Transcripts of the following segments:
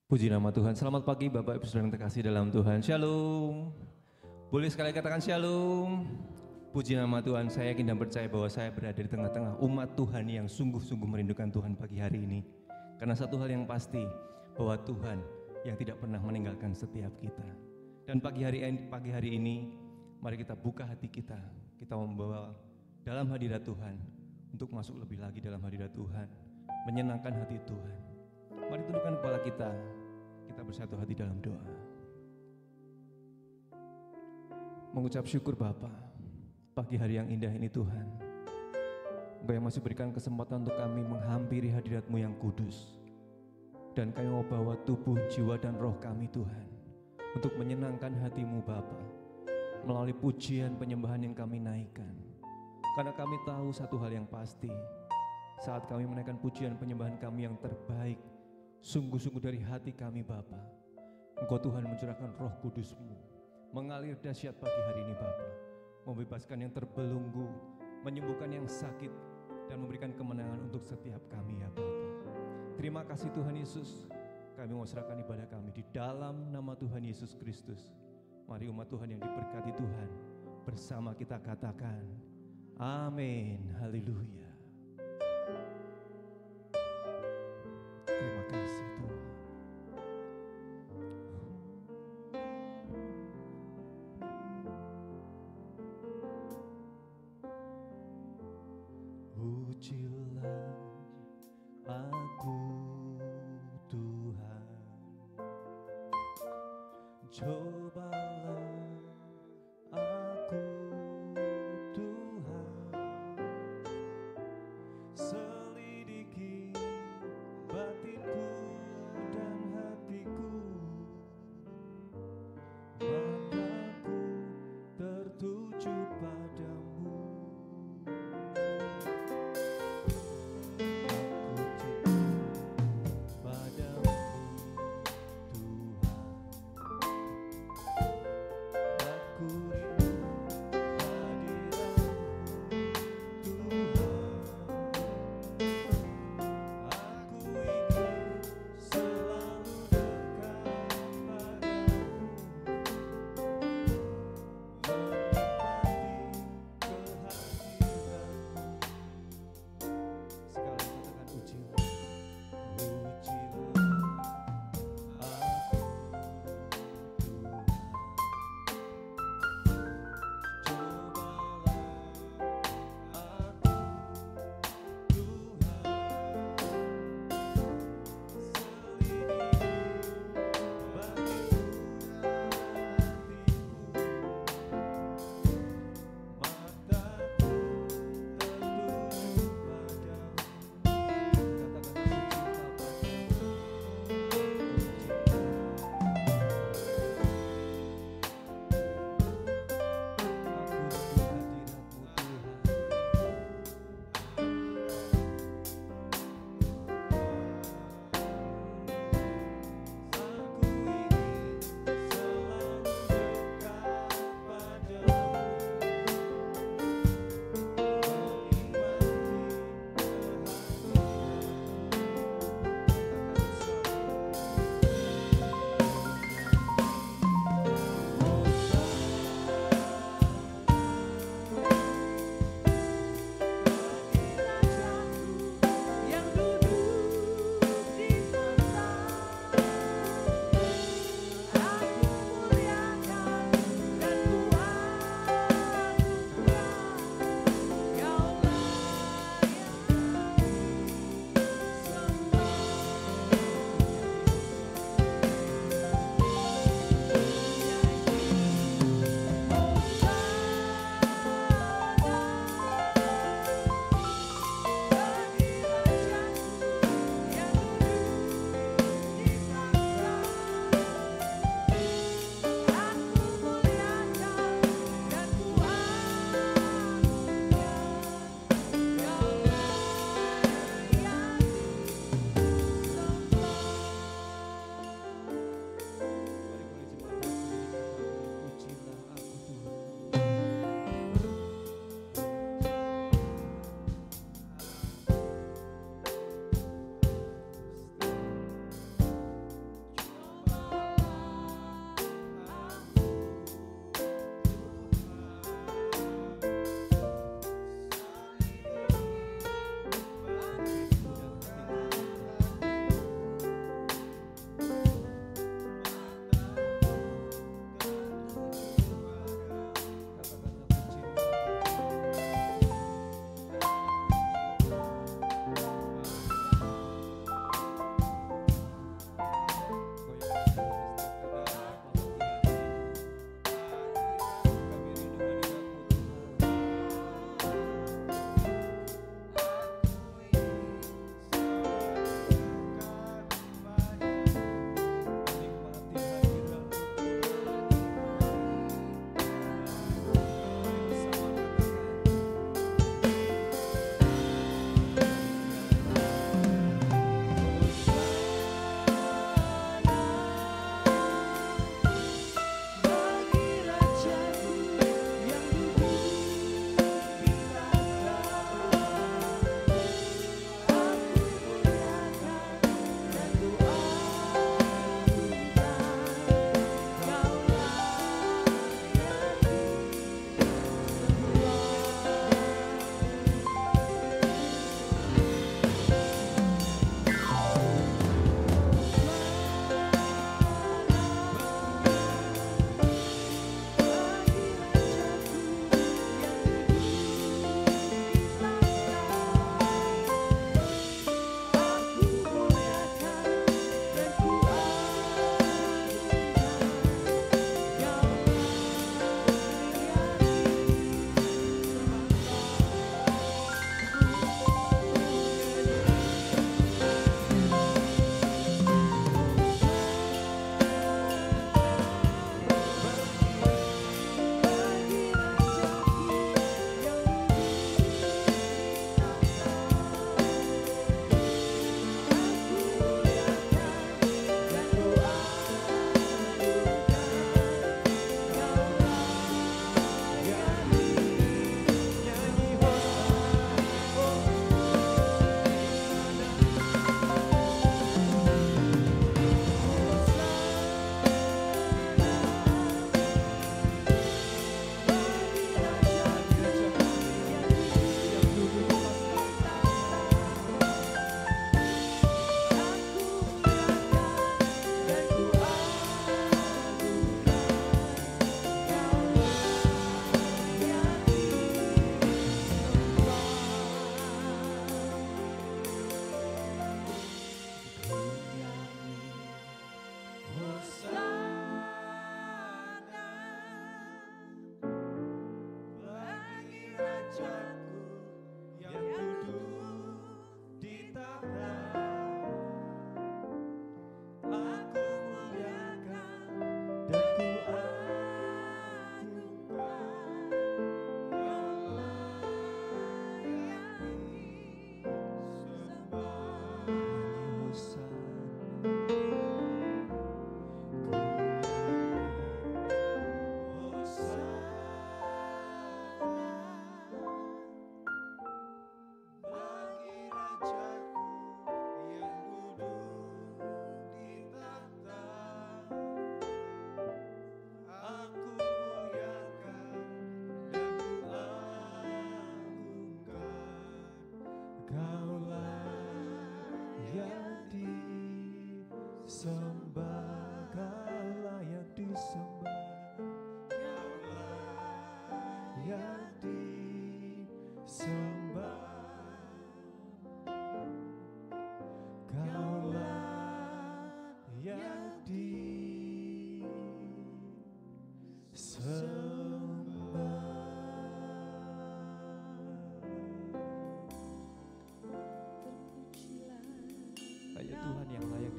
Puji nama Tuhan. Selamat pagi Bapak Ibu Saudara yang terkasih dalam Tuhan. Shalom. Boleh sekali katakan shalom. Puji nama Tuhan. Saya yakin dan percaya bahwa saya berada di tengah-tengah umat Tuhan yang sungguh-sungguh merindukan Tuhan pagi hari ini. Karena satu hal yang pasti, bahwa Tuhan yang tidak pernah meninggalkan setiap kita. Dan pagi hari ini, mari kita buka hati kita. Kita membawa dalam hadirat Tuhan untuk masuk lebih lagi dalam hadirat Tuhan, menyenangkan hati Tuhan. Mari tundukkan kepala kita bersatu hati dalam doa. Mengucap syukur Bapa, pagi hari yang indah ini Tuhan, Engkau yang masih berikan kesempatan untuk kami menghampiri hadirat-Mu yang kudus. Dan kami mau bawa tubuh, jiwa dan roh kami Tuhan, untuk menyenangkan hati-Mu Bapa, melalui pujian penyembahan yang kami naikkan. Karena kami tahu satu hal yang pasti, saat kami menaikkan pujian penyembahan kami yang terbaik, sungguh-sungguh dari hati kami Bapa, Engkau Tuhan mencurahkan roh kudus-Mu, mengalir dahsyat pagi hari ini Bapa, membebaskan yang terbelenggu, menyembuhkan yang sakit, dan memberikan kemenangan untuk setiap kami ya Bapa. Terima kasih Tuhan Yesus, kami mau serahkan ibadah kami di dalam nama Tuhan Yesus Kristus. Mari umat Tuhan yang diberkati Tuhan, bersama kita katakan, amin, haleluya. Terima kasih Tuhan. Ujilah aku Tuhan, cobalah aku Tuhan, selidiki batinku dan hatiku, mataku tertuju padamu. Aku cinta padamu Tuhan,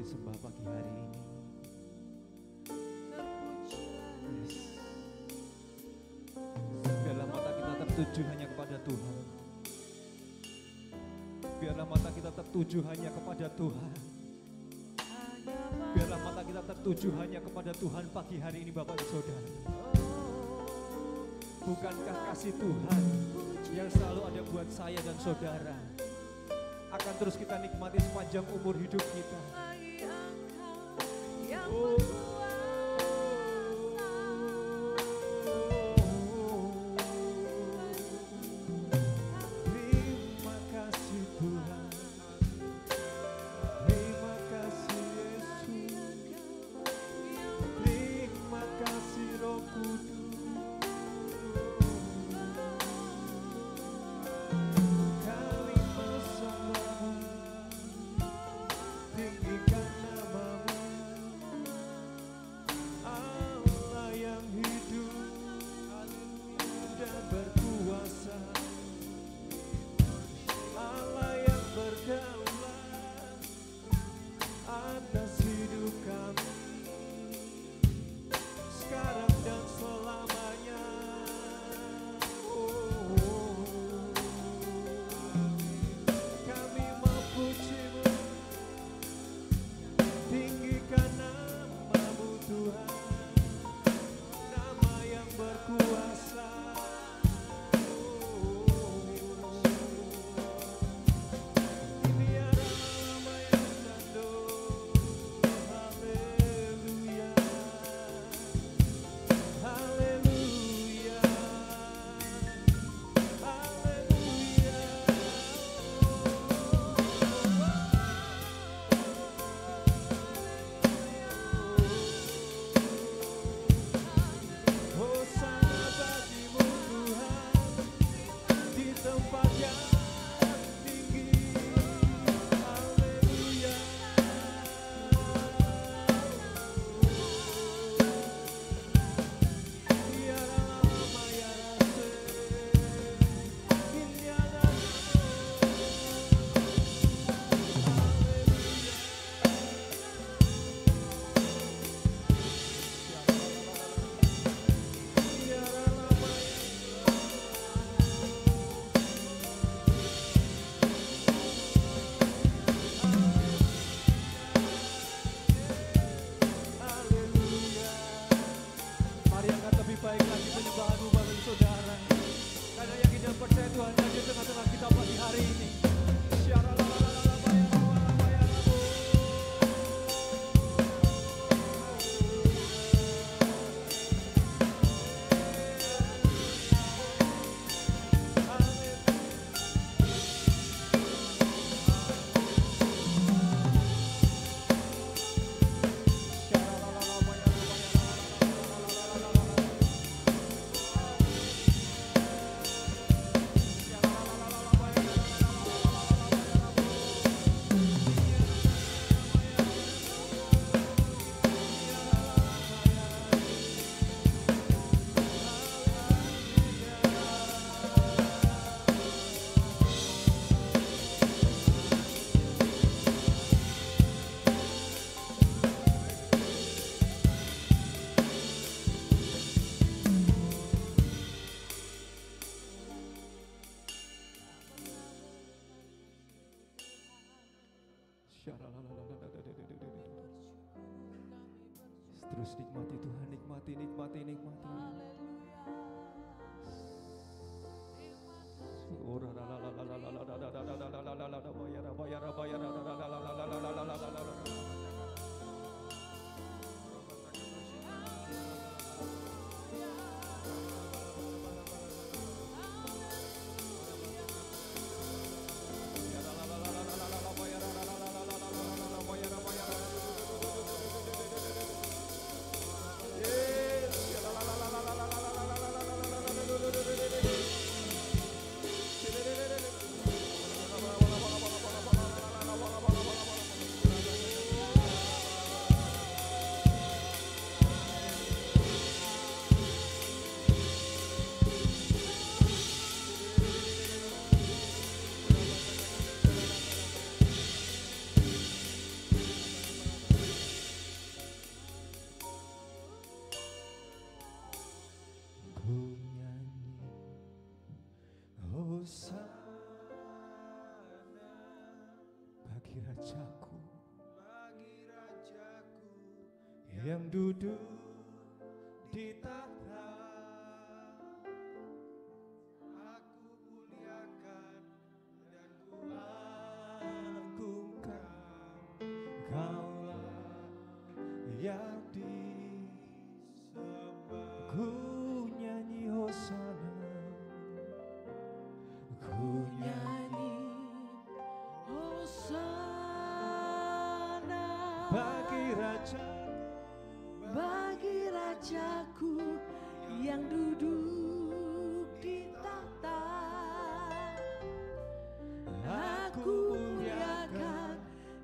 Sembah pagi hari ini. Yes. Biarlah mata kita tertuju hanya kepada Tuhan. Biarlah mata kita tertuju hanya kepada Tuhan. Biarlah mata kita tertuju hanya kepada Tuhan pagi hari ini, Bapak dan Saudara. Bukankah kasih Tuhan yang selalu ada buat saya dan saudara akan terus kita nikmati sepanjang umur hidup kita. Terima kasih Tuhan, terima kasih Yesus, terima kasih Roh Kudus. Kami bersembah, tinggikan Terus nikmati Tuhan, nikmati. Bagi Rajaku yang duduk di tahta, aku muliakan dan ku agungkan. Kaulah yang disembah. Ku nyanyi hosana, ku nyanyi hosana bagi Rajaku yang duduk di tahta. Aku muliakan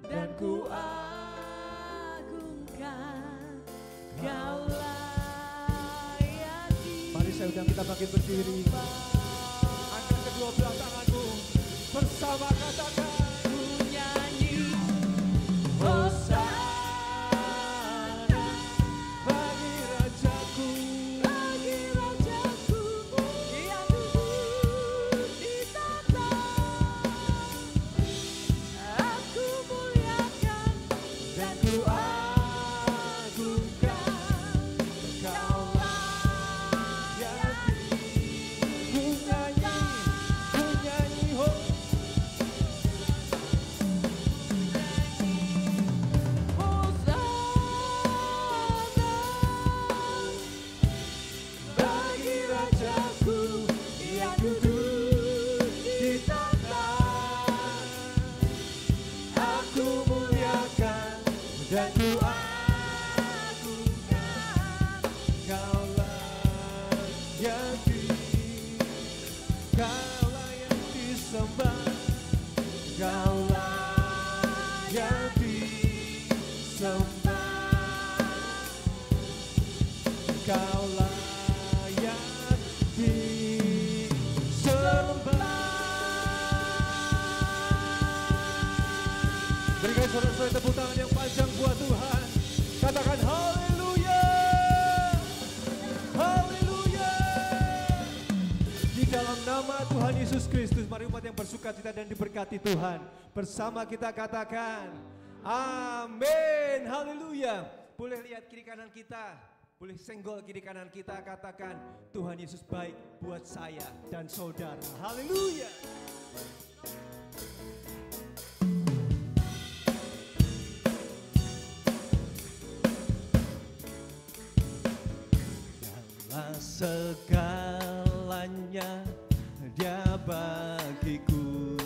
dan ku agungkan. Kaulah yang Mari saya undang kita bangkit berdiri. Angkat kedua belah tanganmu bersama, katakan ku nyanyi hosana bagi Rajaku yang duduk di tahta. Aku muliakan dan ku agungkan. Kaulah yang ku nyanyi ho. Bagi Rajaku yang duduk di tahta. Aku muliakan dan ku agungkan. Kaulah yang disembah. Kaulah yang disembah. Kaulah yang disembah. Berikan sorak-sorai tepuk tangan yang panjang buat Tuhan. Katakan haleluya, haleluya. Di dalam nama Tuhan Yesus Kristus, mari umat yang bersukacita dan diberkati Tuhan, bersama kita katakan amin, haleluya. Boleh lihat kiri kanan kita, boleh senggol kiri kanan kita, katakan Tuhan Yesus baik buat saya dan saudara. Haleluya. Dalam segalanya Dia bagiku,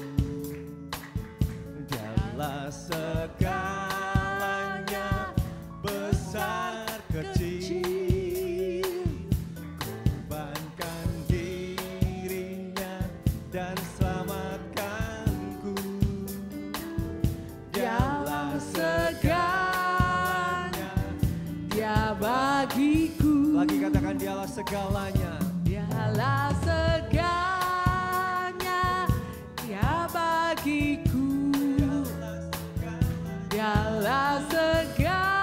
dalam segalanya besar kecil, korbankan dirinya dan selamatkanku. Dalam segalanya Dia bagiku. Lagi katakan dialah segalanya. Dialah segalanya Dia bagiku. Dialah segalanya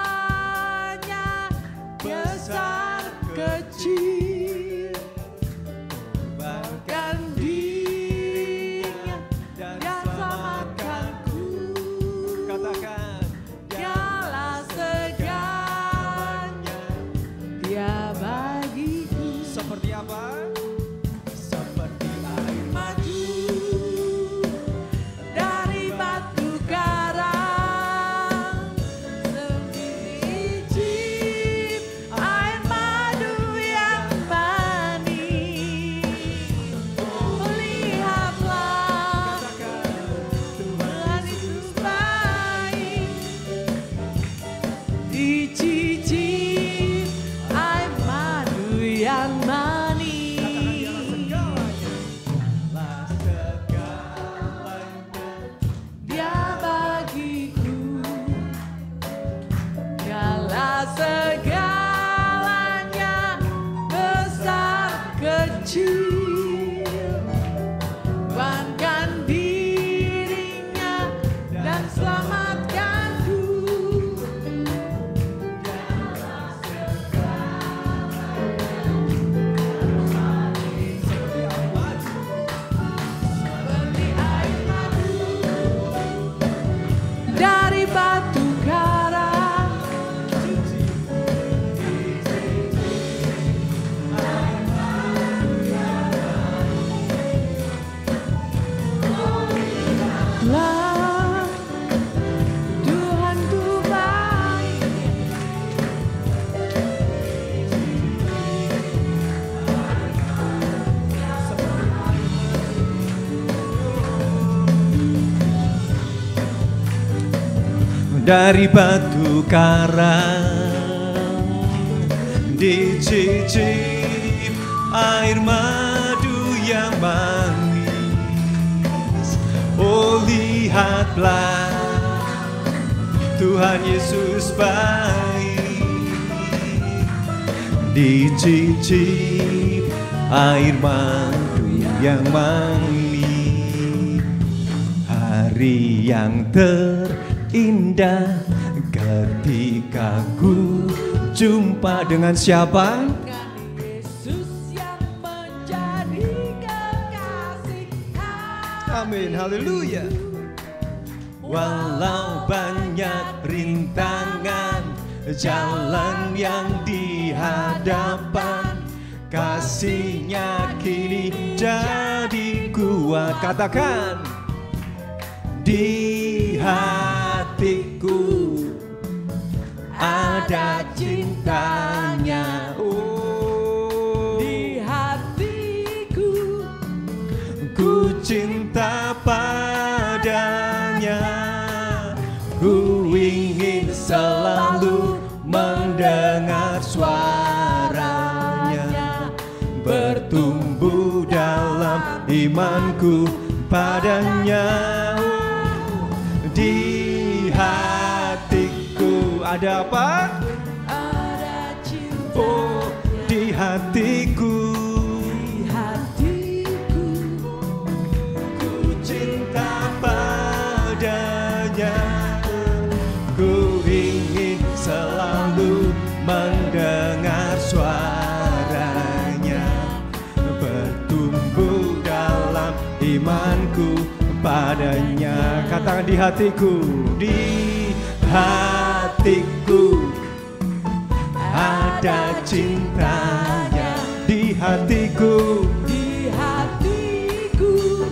besar kecil, Korbankan korbankan dirinya dan dan selamatkanku. Katakan Dialah segalanya dari batu karang, dicicip air madu yang manis. Oh lihatlah Tuhan Yesus baik, dicicip air madu yang manis. Hari yang terindah ketika ku jumpa dengan siapa? Yesus yang menjadi kekasih. Amin, haleluya. Walau banyak rintangan, jalan yang di hadapan, kasih-Nya kini jadi kuat. Katakan, di hatiku ada cintanya. Oh, Di hatiku ku cinta padanya, ku ingin selalu mendengar suaranya, bertumbuh dalam imanku padanya. Di hatiku ada apa? ada cinta. Oh, di hatiku Di hatiku ku cinta padanya, ku ingin selalu mendengar suaranya, bertumbuh dalam imanku padanya. Katakan, di hatiku, di hatiku ada cintanya. Di hatiku, Di hatiku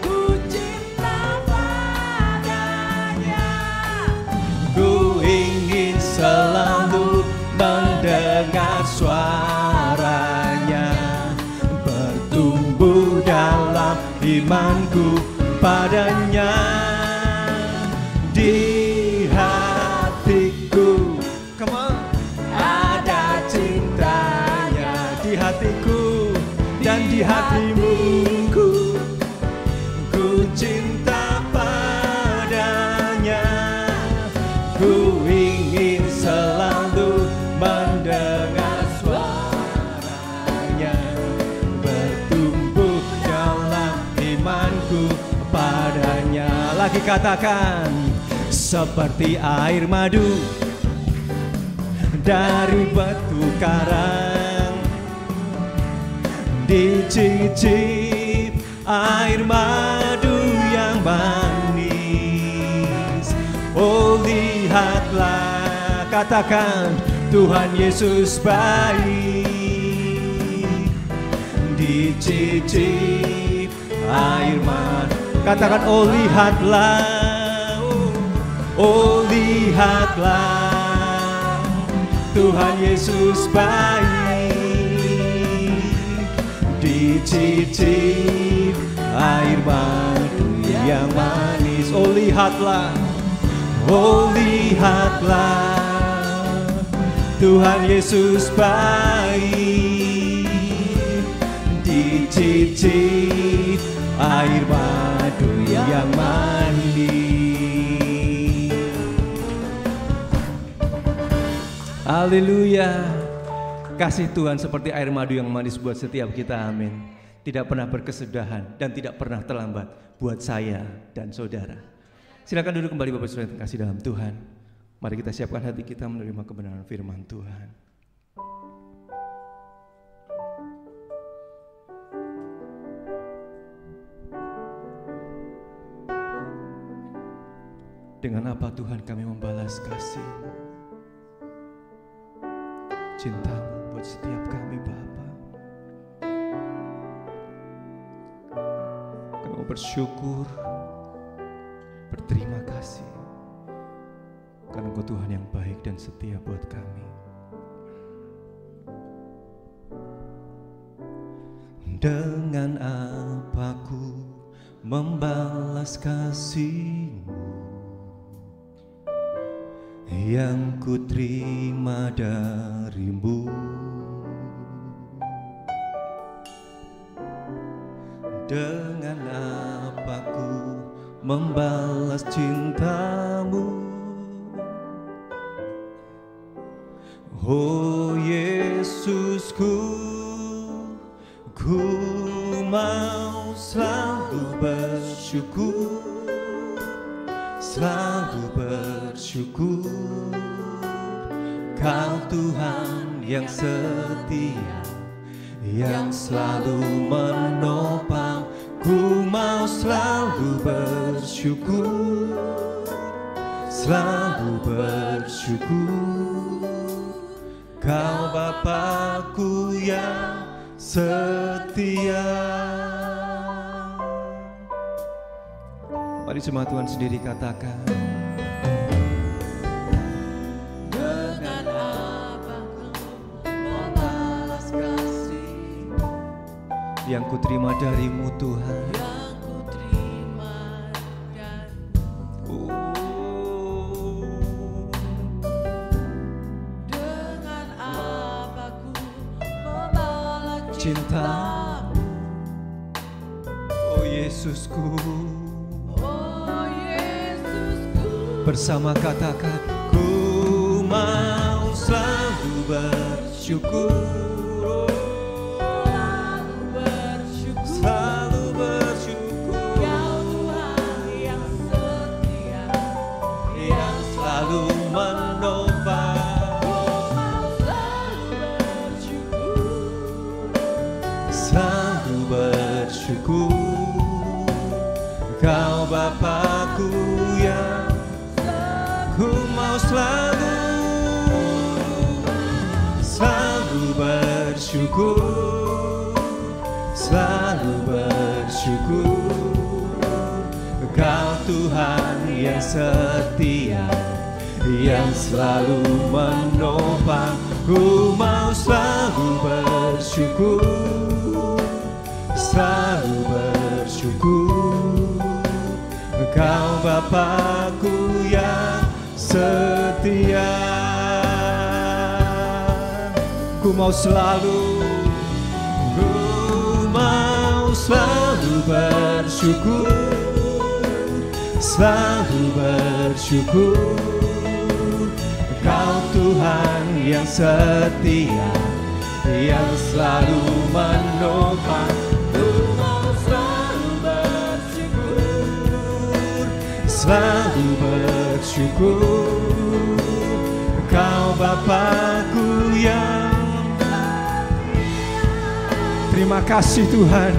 ku cinta padanya. ku ingin selalu mendengar suaranya, bertumbuh dalam imanku padanya. Di hatiku, come on, ada cintanya. Di hatiku dan di hatimu, ku cinta padanya, ku ingin selalu mendengar suaranya, bertumbuh dalam imanku padanya. Lagi katakan, seperti air madu dari batu karang, dicicip air madu yang manis. Oh lihatlah, katakan, Tuhan Yesus baik, dicicip air madu. Katakan, oh lihatlah, oh lihatlah, Tuhan Yesus baik, dicicip air madu yang manis. Oh lihatlah, oh lihatlah, Tuhan Yesus baik, dicicip air madu yang manis. Haleluya. Kasih Tuhan seperti air madu yang manis buat setiap kita, amin. Tidak pernah berkesudahan dan tidak pernah terlambat buat saya dan saudara. Silakan duduk kembali Bapak Saudara yang terkasih dalam Tuhan. Mari kita siapkan hati kita menerima kebenaran firman Tuhan. Dengan apa Tuhan kami membalas kasih cintamu buat setiap kami Bapa. Kami mau bersyukur, berterima kasih karena Engkau Tuhan yang baik dan setia buat kami. Dengan apa ku membalas kasih-Mu? yang ku terima darimu. Dengan apa ku membalas cintamu? Oh Yesusku, ku mau selalu bersyukur, selalu bersyukur. Kau Tuhan yang setia, yang selalu menopang. Ku mau selalu bersyukur, selalu bersyukur. Kau Bapakku yang setia. Mari semua Tuhan sendiri katakan. Dengan apa kau membalas kasih Yang ku terima darimu Tuhan. yang ku terima darimu. Dengan apa ku membalas cintamu. Oh Yesusku, Oh Yesusku, bersama katakan, ku mau selalu bersyukur, selalu bersyukur. selalu bersyukur. Kau Tuhan yang setia, Yang selalu menopang. ku mau selalu bersyukur. Selalu bersyukur. Kau Bapakku yang ku mau selalu, selalu bersyukur, selalu bersyukur. Kau Tuhan yang setia, yang selalu menopang. Ku mau selalu bersyukur, selalu bersyukur. Kau Bapakku yang setia. Ku mau selalu, ku mau selalu bersyukur, selalu bersyukur. Kau Tuhan yang setia, yang selalu menopang. Ku mau selalu bersyukur, selalu bersyukur. Kau Bapakku yang. Terima kasih Tuhan,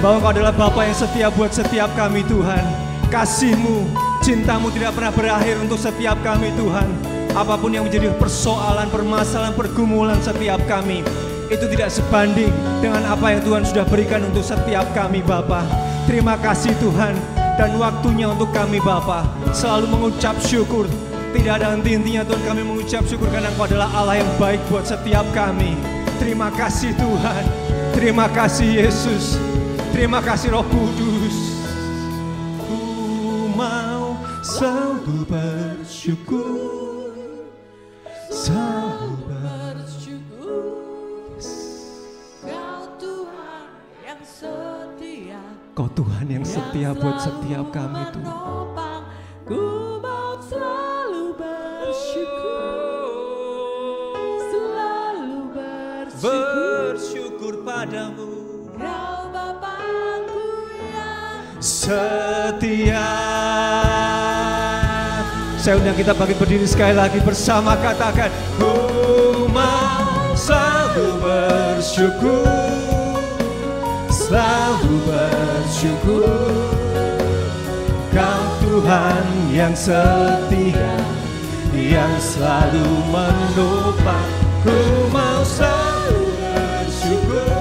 bahwa Kau adalah Bapa yang setia buat setiap kami Tuhan. Kasih-Mu, cinta-Mu tidak pernah berakhir untuk setiap kami Tuhan. Apapun yang menjadi persoalan, permasalahan, pergumulan setiap kami, itu tidak sebanding dengan apa yang Tuhan sudah berikan untuk setiap kami Bapa. Terima kasih Tuhan, dan waktunya untuk kami Bapa selalu mengucap syukur. Tidak ada henti-hentinya Tuhan kami mengucap syukur, karena Engkau adalah Allah yang baik buat setiap kami. Terima kasih Tuhan, terima kasih Yesus, terima kasih Roh Kudus. Ku mau selalu bersyukur, selalu bersyukur. Kau Tuhan yang setia, Kau Tuhan yang setia buat setiap kami Tuhan. menopang. Ku mau selalu bersyukur, selalu Bersyukur padamu, Kau Bapakku yang setia. Saya undang kita bangkit berdiri sekali lagi bersama, katakan, ku mau selalu bersyukur, selalu bersyukur. Kau Tuhan yang setia, yang selalu menopang. Ku mau selalu bersyukur,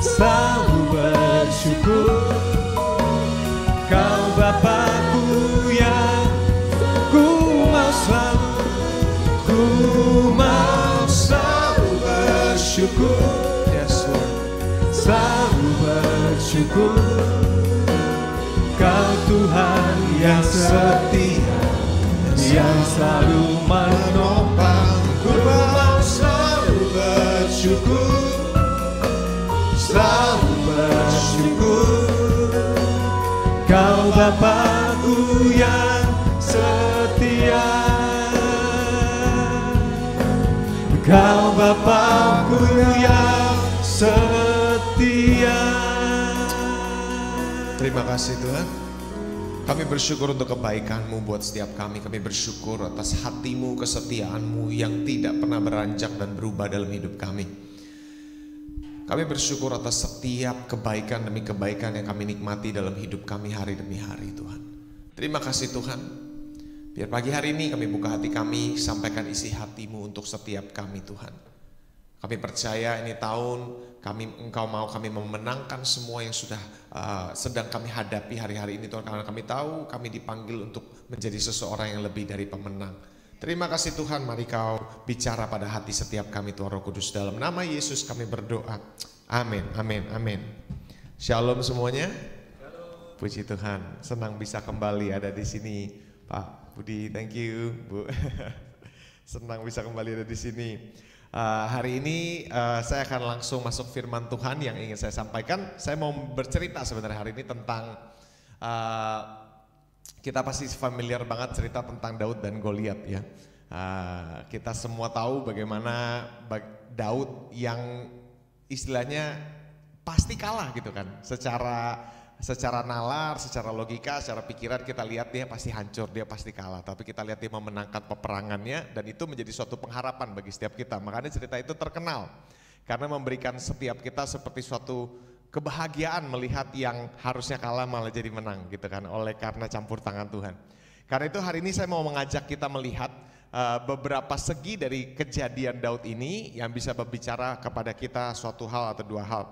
selalu bersyukur. Kau Bapakku yang ku mau selalu, ku mau selalu bersyukur. Yes Lord, selalu bersyukur. Kau Tuhan yang setia, yang selalu menopang, ku mau selalu bersyukur, selalu bersyukur. Kau Bapakku yang setia, Kau Bapakku yang setia. Terima kasih Tuhan. Kami bersyukur untuk kebaikan-Mu buat setiap kami. Kami bersyukur atas hati-Mu, kesetiaan-Mu yang tidak pernah beranjak dan berubah dalam hidup kami. Kami bersyukur atas setiap kebaikan demi kebaikan yang kami nikmati dalam hidup kami hari demi hari Tuhan. Terima kasih Tuhan. Biar pagi hari ini kami buka hati kami, sampaikan isi hati-Mu untuk setiap kami Tuhan. Kami percaya ini tahun Engkau mau kami memenangkan semua yang sudah sedang kami hadapi hari-hari ini Tuhan. Karena kami tahu kami dipanggil untuk menjadi seseorang yang lebih dari pemenang. Terima kasih Tuhan, mari Kau bicara pada hati setiap kami Tuhan Roh Kudus. Dalam nama Yesus kami berdoa. Amin, amin, amin. Shalom semuanya. Puji Tuhan, senang bisa kembali ada di sini Pak Budi, thank you Bu. Senang bisa kembali ada di sini. Hari ini saya akan langsung masuk firman Tuhan yang ingin saya sampaikan. Saya mau bercerita sebenarnya hari ini tentang kita pasti familiar banget cerita tentang Daud dan Goliat ya. Kita semua tahu bagaimana Daud yang istilahnya pasti kalah gitu kan. Secara nalar, secara logika, secara pikiran kita lihat dia pasti hancur, dia pasti kalah. Tapi kita lihat dia memenangkan peperangannya dan itu menjadi suatu pengharapan bagi setiap kita. Makanya cerita itu terkenal karena memberikan setiap kita seperti suatu kebahagiaan melihat yang harusnya kalah malah jadi menang gitu kan, oleh karena campur tangan Tuhan. Karena itu hari ini saya mau mengajak kita melihat beberapa segi dari kejadian Daud ini yang bisa berbicara kepada kita suatu hal atau dua hal.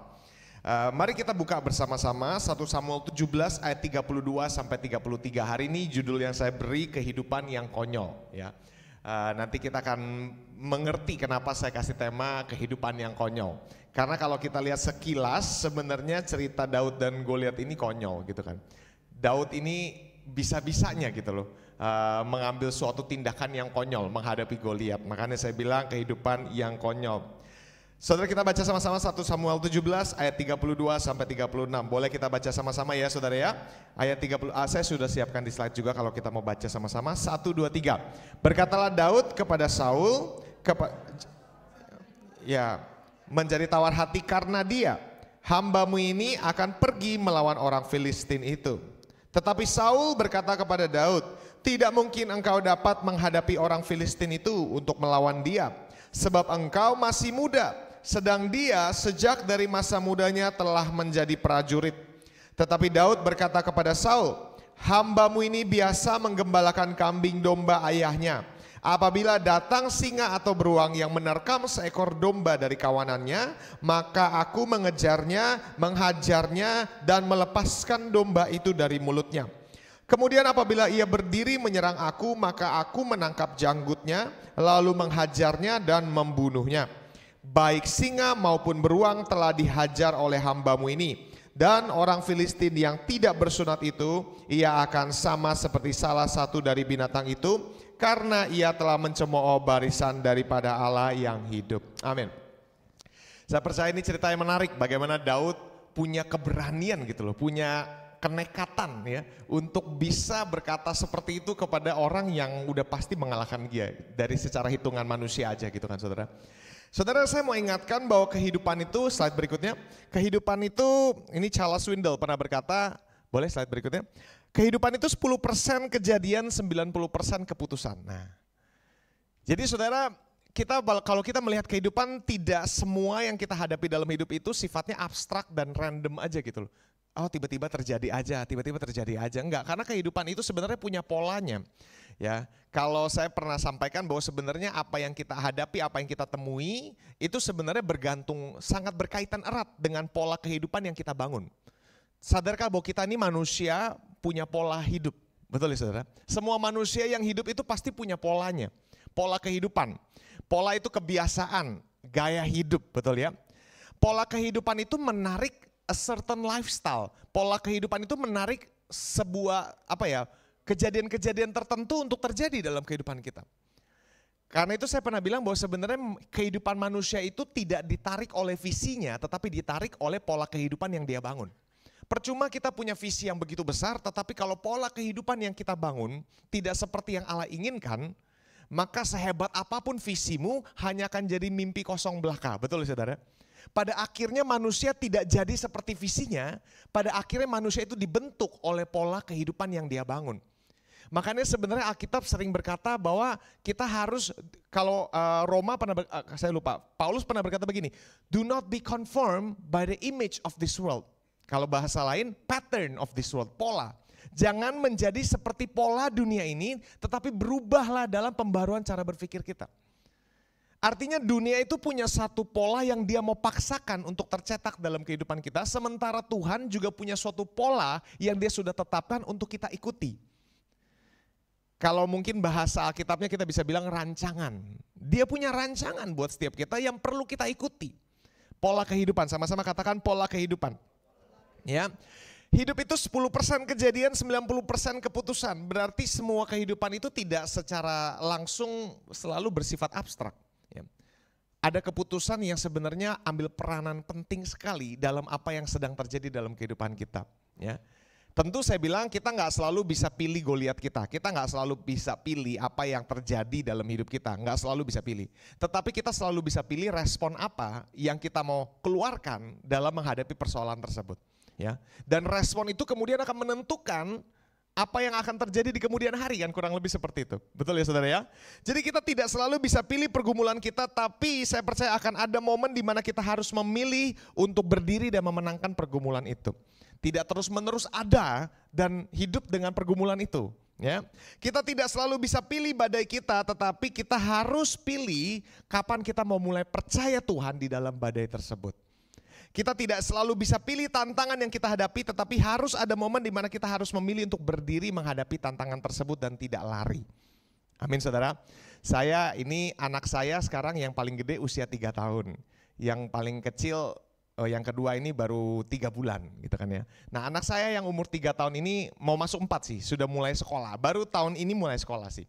Mari kita buka bersama-sama 1 Samuel 17 ayat 32 sampai 33. Hari ini judul yang saya beri kehidupan yang konyol ya. Nanti kita akan mengerti kenapa saya kasih tema kehidupan yang konyol. Karena kalau kita lihat sekilas sebenarnya cerita Daud dan Goliat ini konyol gitu kan. Daud ini bisa-bisanya gitu loh mengambil suatu tindakan yang konyol menghadapi Goliat. Makanya saya bilang kehidupan yang konyol. Saudara kita baca sama-sama 1 Samuel 17 ayat 32 sampai 36. Boleh kita baca sama-sama ya saudara ya. Ayat 30, saya sudah siapkan di slide juga kalau kita mau baca sama-sama. 1, 2, 3. Berkatalah Daud kepada Saul, menjadi tawar hati karena dia, hambamu ini akan pergi melawan orang Filistin itu. Tetapi Saul berkata kepada Daud, tidak mungkin engkau dapat menghadapi orang Filistin itu untuk melawan dia. Sebab engkau masih muda, sedang dia sejak dari masa mudanya telah menjadi prajurit. Tetapi Daud berkata kepada Saul, hambamu ini biasa menggembalakan kambing domba ayahnya. Apabila datang singa atau beruang yang menerkam seekor domba dari kawanannya, maka aku mengejarnya, menghajarnya, dan melepaskan domba itu dari mulutnya. Kemudian apabila ia berdiri menyerang aku, maka aku menangkap janggutnya, lalu menghajarnya dan membunuhnya. Baik singa maupun beruang telah dihajar oleh hambamu ini. Dan orang Filistin yang tidak bersunat itu, ia akan sama seperti salah satu dari binatang itu, karena ia telah mencemooh barisan daripada Allah yang hidup. Amin. Saya percaya ini cerita yang menarik, bagaimana Daud punya keberanian gitu loh, punya kenekatan ya untuk bisa berkata seperti itu kepada orang yang udah pasti mengalahkan dia dari secara hitungan manusia aja gitu kan saudara. Saudara, saya mau ingatkan bahwa kehidupan itu, slide berikutnya, kehidupan itu, ini Charles Swindoll pernah berkata, boleh slide berikutnya, kehidupan itu 10% kejadian, 90% keputusan. Nah, jadi saudara, kalau kita melihat kehidupan, tidak semua yang kita hadapi dalam hidup itu sifatnya abstrak dan random aja gitu loh. Oh tiba-tiba terjadi aja, enggak, karena kehidupan itu sebenarnya punya polanya. Ya, kalau saya pernah sampaikan bahwa sebenarnya apa yang kita hadapi, apa yang kita temui, itu sebenarnya sangat berkaitan erat dengan pola kehidupan yang kita bangun. Sadarkah bahwa kita ini manusia punya pola hidup, betul ya saudara? Semua manusia yang hidup itu pasti punya polanya, pola kehidupan. Pola itu kebiasaan, gaya hidup, betul ya? Pola kehidupan itu menarik a certain lifestyle. Pola kehidupan itu menarik sebuah kejadian-kejadian tertentu untuk terjadi dalam kehidupan kita. Karena itu saya pernah bilang bahwa sebenarnya kehidupan manusia itu tidak ditarik oleh visinya, tetapi ditarik oleh pola kehidupan yang dia bangun. Percuma kita punya visi yang begitu besar, tetapi kalau pola kehidupan yang kita bangun tidak seperti yang Allah inginkan, maka sehebat apapun visimu hanya akan jadi mimpi kosong belaka. Betul saudara? Pada akhirnya manusia tidak jadi seperti visinya, pada akhirnya manusia itu dibentuk oleh pola kehidupan yang dia bangun. Makanya sebenarnya Alkitab sering berkata bahwa kita harus, kalau Paulus pernah berkata begini, do not be conformed by the image of this world. Kalau bahasa lain, pattern of this world, pola. Jangan menjadi seperti pola dunia ini, tetapi berubahlah dalam pembaruan cara berpikir kita. Artinya dunia itu punya satu pola yang dia mau paksakan untuk tercetak dalam kehidupan kita, sementara Tuhan juga punya suatu pola yang dia sudah tetapkan untuk kita ikuti. Kalau mungkin bahasa Alkitabnya kita bisa bilang rancangan. Dia punya rancangan buat setiap kita yang perlu kita ikuti. Pola kehidupan, sama-sama katakan pola kehidupan. Ya, hidup itu 10% kejadian, 90% keputusan. Berarti semua kehidupan itu tidak secara langsung selalu bersifat abstrak. Ya. Ada keputusan yang sebenarnya ambil peranan penting sekali dalam apa yang sedang terjadi dalam kehidupan kita. Ya. Tentu saya bilang kita nggak selalu bisa pilih Goliat kita nggak selalu bisa pilih apa yang terjadi dalam hidup kita, nggak selalu bisa pilih. Tetapi kita selalu bisa pilih respon apa yang kita mau keluarkan dalam menghadapi persoalan tersebut. Ya, dan respon itu kemudian akan menentukan apa yang akan terjadi di kemudian hari, kan kurang lebih seperti itu. Betul ya saudara ya? Jadi kita tidak selalu bisa pilih pergumulan kita, tapi saya percaya akan ada momen di mana kita harus memilih untuk berdiri dan memenangkan pergumulan itu. Tidak terus-menerus ada dan hidup dengan pergumulan itu. Ya, kita tidak selalu bisa pilih badai kita, tetapi kita harus pilih kapan kita mau mulai percaya Tuhan di dalam badai tersebut. Kita tidak selalu bisa pilih tantangan yang kita hadapi, tetapi harus ada momen di mana kita harus memilih untuk berdiri menghadapi tantangan tersebut dan tidak lari. Amin saudara. Anak saya sekarang yang paling gede usia 3 tahun. Yang paling kecil, yang kedua ini baru 3 bulan gitu kan ya. Nah anak saya yang umur 3 tahun ini mau masuk 4 sih, sudah mulai sekolah. Baru tahun ini mulai sekolah sih.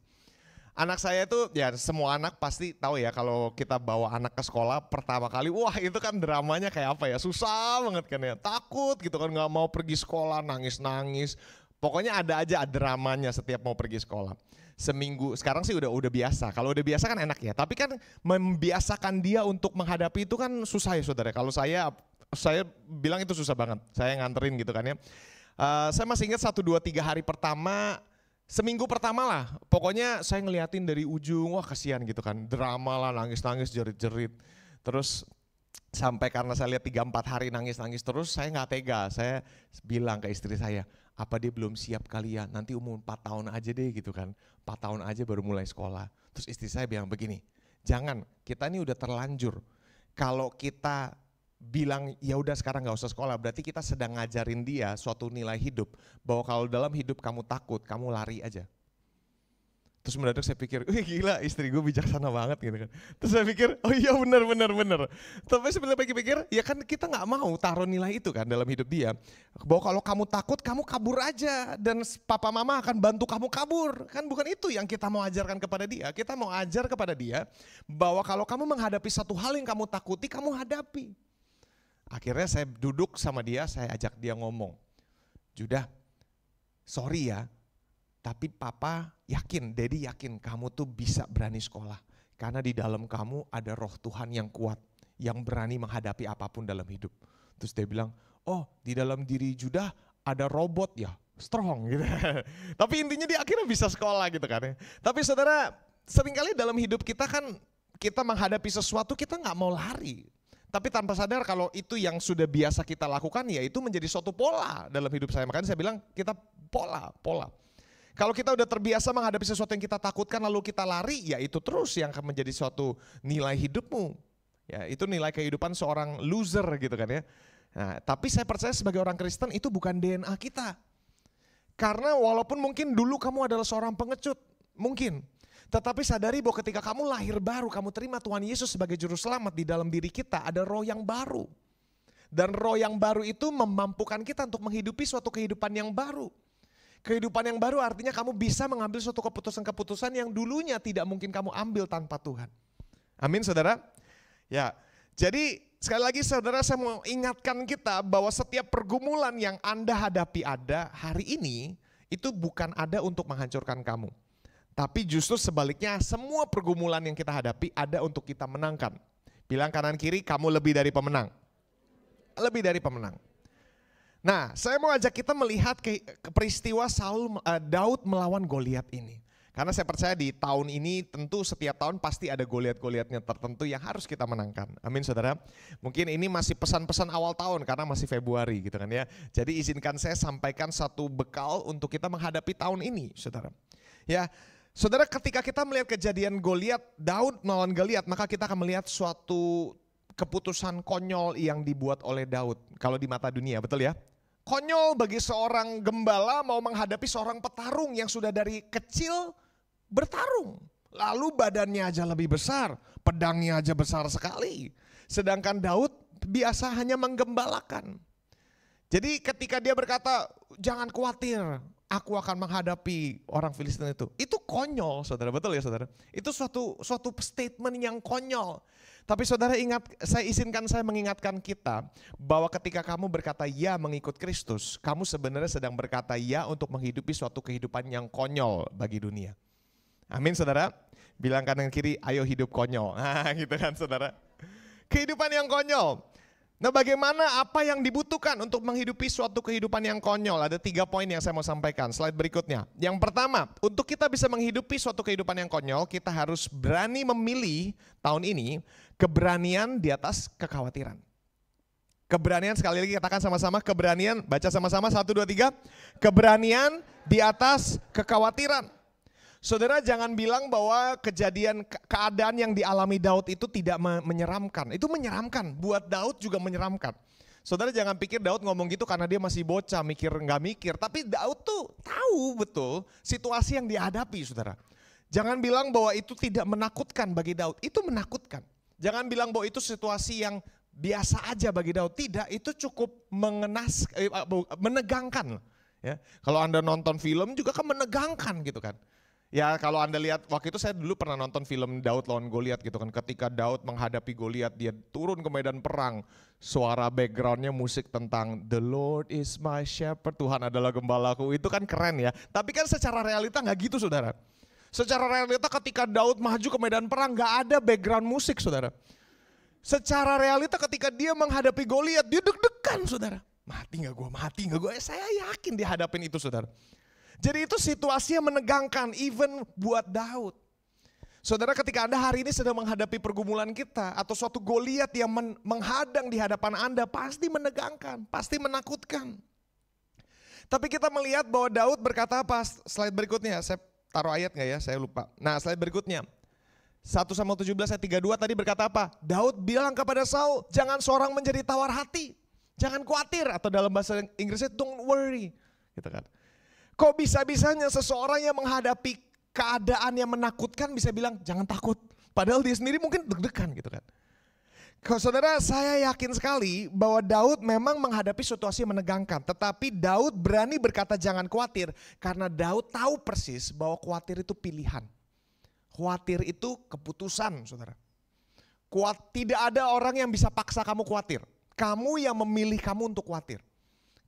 Anak saya itu ya semua anak pasti tahu ya kalau kita bawa anak ke sekolah pertama kali, wah itu kan dramanya kayak apa ya, susah banget kan ya, takut gitu kan, nggak mau pergi sekolah, nangis-nangis, pokoknya ada aja dramanya setiap mau pergi sekolah. Seminggu, sekarang sih udah biasa, kalau udah biasa kan enak ya, tapi kan membiasakan dia untuk menghadapi itu kan susah ya saudara. Kalau saya bilang itu susah banget, saya nganterin gitu kan ya. Saya masih ingat 1, 2, 3 hari pertama, seminggu pertama lah, pokoknya saya ngeliatin dari ujung, wah kasihan gitu kan, drama lah, nangis-nangis, jerit-jerit. Terus sampai karena saya lihat 3-4 hari nangis-nangis terus, saya nggak tega, saya bilang ke istri saya, apa dia belum siap kali ya, nanti umur 4 tahun aja deh gitu kan, 4 tahun aja baru mulai sekolah. Terus istri saya bilang begini, jangan, kita ini udah terlanjur, kalau kita bilang ya udah sekarang nggak usah sekolah, berarti kita sedang ngajarin dia suatu nilai hidup bahwa kalau dalam hidup kamu takut, kamu lari aja. Terus mendadak saya pikir, wih gila istri gue bijaksana banget gitu kan. Terus saya pikir, oh iya benar. Tapi sebenarnya pikir-pikir, ya kan kita nggak mau taruh nilai itu kan dalam hidup dia. Bahwa kalau kamu takut, kamu kabur aja dan papa mama akan bantu kamu kabur. Kan bukan itu yang kita mau ajarkan kepada dia. Kita mau ajar kepada dia bahwa kalau kamu menghadapi satu hal yang kamu takuti, kamu hadapi. Akhirnya saya duduk sama dia, saya ajak dia ngomong, Judah, sorry ya, tapi papa yakin, daddy yakin kamu tuh bisa berani sekolah. Karena di dalam kamu ada roh Tuhan yang kuat, yang berani menghadapi apapun dalam hidup. Terus dia bilang, oh di dalam diri Judah ada robot ya, strong gitu. Tapi intinya dia akhirnya bisa sekolah gitu kan ya. Tapi saudara, seringkali dalam hidup kita kan, kita menghadapi sesuatu kita gak mau lari. Tapi tanpa sadar kalau itu yang sudah biasa kita lakukan, ya itu menjadi suatu pola dalam hidup saya. Makanya saya bilang kita pola. Kalau kita udah terbiasa menghadapi sesuatu yang kita takutkan lalu kita lari, ya itu terus yang akan menjadi suatu nilai hidupmu. Ya itu nilai kehidupan seorang loser gitu kan ya. Nah, tapi saya percaya sebagai orang Kristen itu bukan DNA kita. Karena walaupun mungkin dulu kamu adalah seorang pengecut, mungkin. Tetapi sadari bahwa ketika kamu lahir baru, kamu terima Tuhan Yesus sebagai juru selamat, di dalam diri kita ada roh yang baru. Dan roh yang baru itu memampukan kita untuk menghidupi suatu kehidupan yang baru. Kehidupan yang baru artinya kamu bisa mengambil suatu keputusan-keputusan yang dulunya tidak mungkin kamu ambil tanpa Tuhan. Amin saudara. Ya, jadi sekali lagi saudara, saya mau ingatkan kita bahwa setiap pergumulan yang Anda hadapi ada hari ini, itu bukan ada untuk menghancurkan kamu. Tapi justru sebaliknya, semua pergumulan yang kita hadapi ada untuk kita menangkan. Bilang kanan kiri, kamu lebih dari pemenang. Lebih dari pemenang. Nah, saya mau ajak kita melihat ke peristiwa Daud melawan Goliat ini. Karena saya percaya di tahun ini tentu setiap tahun pasti ada Goliat-Goliatnya tertentu yang harus kita menangkan. Amin saudara. Mungkin ini masih pesan-pesan awal tahun karena masih Februari gitu kan ya. Jadi izinkan saya sampaikan satu bekal untuk kita menghadapi tahun ini saudara. Ya, saudara, ketika kita melihat kejadian Goliat, Daud melawan Goliat, maka kita akan melihat suatu keputusan konyol yang dibuat oleh Daud. Kalau di mata dunia, betul ya? Konyol bagi seorang gembala mau menghadapi seorang petarung yang sudah dari kecil bertarung. Lalu badannya aja lebih besar, pedangnya aja besar sekali. Sedangkan Daud biasa hanya menggembalakan. Jadi ketika dia berkata, jangan khawatir, aku akan menghadapi orang Filistin itu. Itu konyol saudara, betul ya saudara? Itu suatu statement yang konyol. Tapi saudara ingat, saya mengingatkan kita bahwa ketika kamu berkata ya mengikut Kristus, kamu sebenarnya sedang berkata ya untuk menghidupi suatu kehidupan yang konyol bagi dunia. Amin saudara. Bilang kanan kiri, ayo hidup konyol. Nah gitu kan saudara. Kehidupan yang konyol. Nah bagaimana, apa yang dibutuhkan untuk menghidupi suatu kehidupan yang konyol? Ada 3 poin yang saya mau sampaikan, slide berikutnya. Yang pertama, untuk kita bisa menghidupi suatu kehidupan yang konyol, kita harus berani memilih tahun ini keberanian di atas kekhawatiran. Keberanian, sekali lagi katakan sama-sama, keberanian, baca sama-sama 1, 2, 3. Keberanian di atas kekhawatiran. Saudara jangan bilang bahwa keadaan yang dialami Daud itu tidak menyeramkan. Itu menyeramkan, buat Daud juga menyeramkan. Saudara jangan pikir Daud ngomong gitu karena dia masih bocah, nggak mikir. Tapi Daud tuh tahu betul situasi yang dihadapi saudara. Jangan bilang bahwa itu tidak menakutkan bagi Daud, itu menakutkan. Jangan bilang bahwa itu situasi yang biasa aja bagi Daud, tidak, itu cukup menegangkan. Ya. Kalau Anda nonton film juga kan menegangkan gitu kan. Ya kalau Anda lihat, waktu itu saya dulu pernah nonton film Daud lawan Goliat gitu kan. Ketika Daud menghadapi Goliat, dia turun ke medan perang. Suara backgroundnya musik tentang The Lord is my shepherd, Tuhan adalah gembalaku. Itu kan keren ya. Tapi kan secara realita gak gitu saudara. Secara realita ketika Daud maju ke medan perang gak ada background musik saudara. Secara realita ketika dia menghadapi Goliat, dia deg-degan saudara. Mati gak gue, saya yakin dia hadapin itu saudara. Jadi itu situasi yang menegangkan even buat Daud. Saudara ketika Anda hari ini sedang menghadapi pergumulan kita atau suatu Goliat yang menghadang di hadapan Anda, pasti menegangkan, pasti menakutkan. Tapi kita melihat bahwa Daud berkata apa? Slide berikutnya, saya taruh ayat gak ya? Saya lupa. Nah slide berikutnya. 1 Samuel 17 ayat 32 tadi berkata apa? Daud bilang kepada Saul, jangan seorang menjadi tawar hati. Jangan khawatir, atau dalam bahasa Inggrisnya don't worry. Gitu kan. Kok bisa-bisanya seseorang yang menghadapi keadaan yang menakutkan bisa bilang jangan takut. Padahal dia sendiri mungkin deg-degan gitu kan. Kalau saudara, saya yakin sekali bahwa Daud memang menghadapi situasi yang menegangkan. Tetapi Daud berani berkata jangan khawatir. Karena Daud tahu persis bahwa khawatir itu pilihan. Khawatir itu keputusan saudara. Tidak ada orang yang bisa paksa kamu khawatir. Kamu yang memilih kamu untuk khawatir.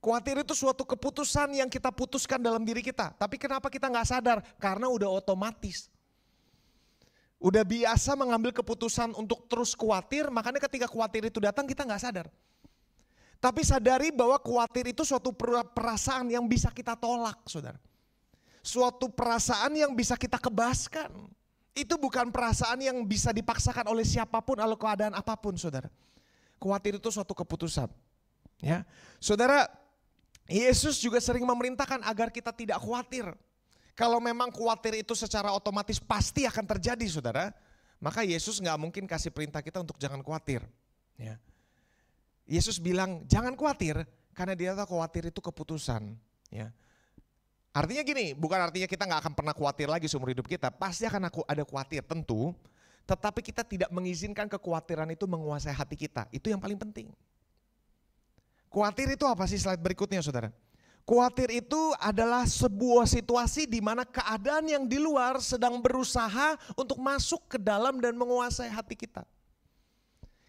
Khawatir itu suatu keputusan yang kita putuskan dalam diri kita. Tapi kenapa kita gak sadar? Karena udah otomatis. Udah biasa mengambil keputusan untuk terus khawatir, makanya ketika khawatir itu datang kita gak sadar. Tapi sadari bahwa khawatir itu suatu perasaan yang bisa kita tolak saudara. Suatu perasaan yang bisa kita kebaskan. Itu bukan perasaan yang bisa dipaksakan oleh siapapun, oleh keadaan apapun saudara. Khawatir itu suatu keputusan. Ya, saudara, Yesus juga sering memerintahkan agar kita tidak khawatir. Kalau memang khawatir itu secara otomatis pasti akan terjadi saudara, maka Yesus gak mungkin kasih perintah kita untuk jangan khawatir. Ya. Yesus bilang jangan khawatir karena dia tahu khawatir itu keputusan. Ya. Artinya gini, bukan artinya kita gak akan pernah khawatir lagi seumur hidup kita, pasti akan ada khawatir tentu, tetapi kita tidak mengizinkan kekhawatiran itu menguasai hati kita, itu yang paling penting. Khawatir itu apa sih slide berikutnya saudara? Khawatir itu adalah sebuah situasi di mana keadaan yang di luar sedang berusaha untuk masuk ke dalam dan menguasai hati kita.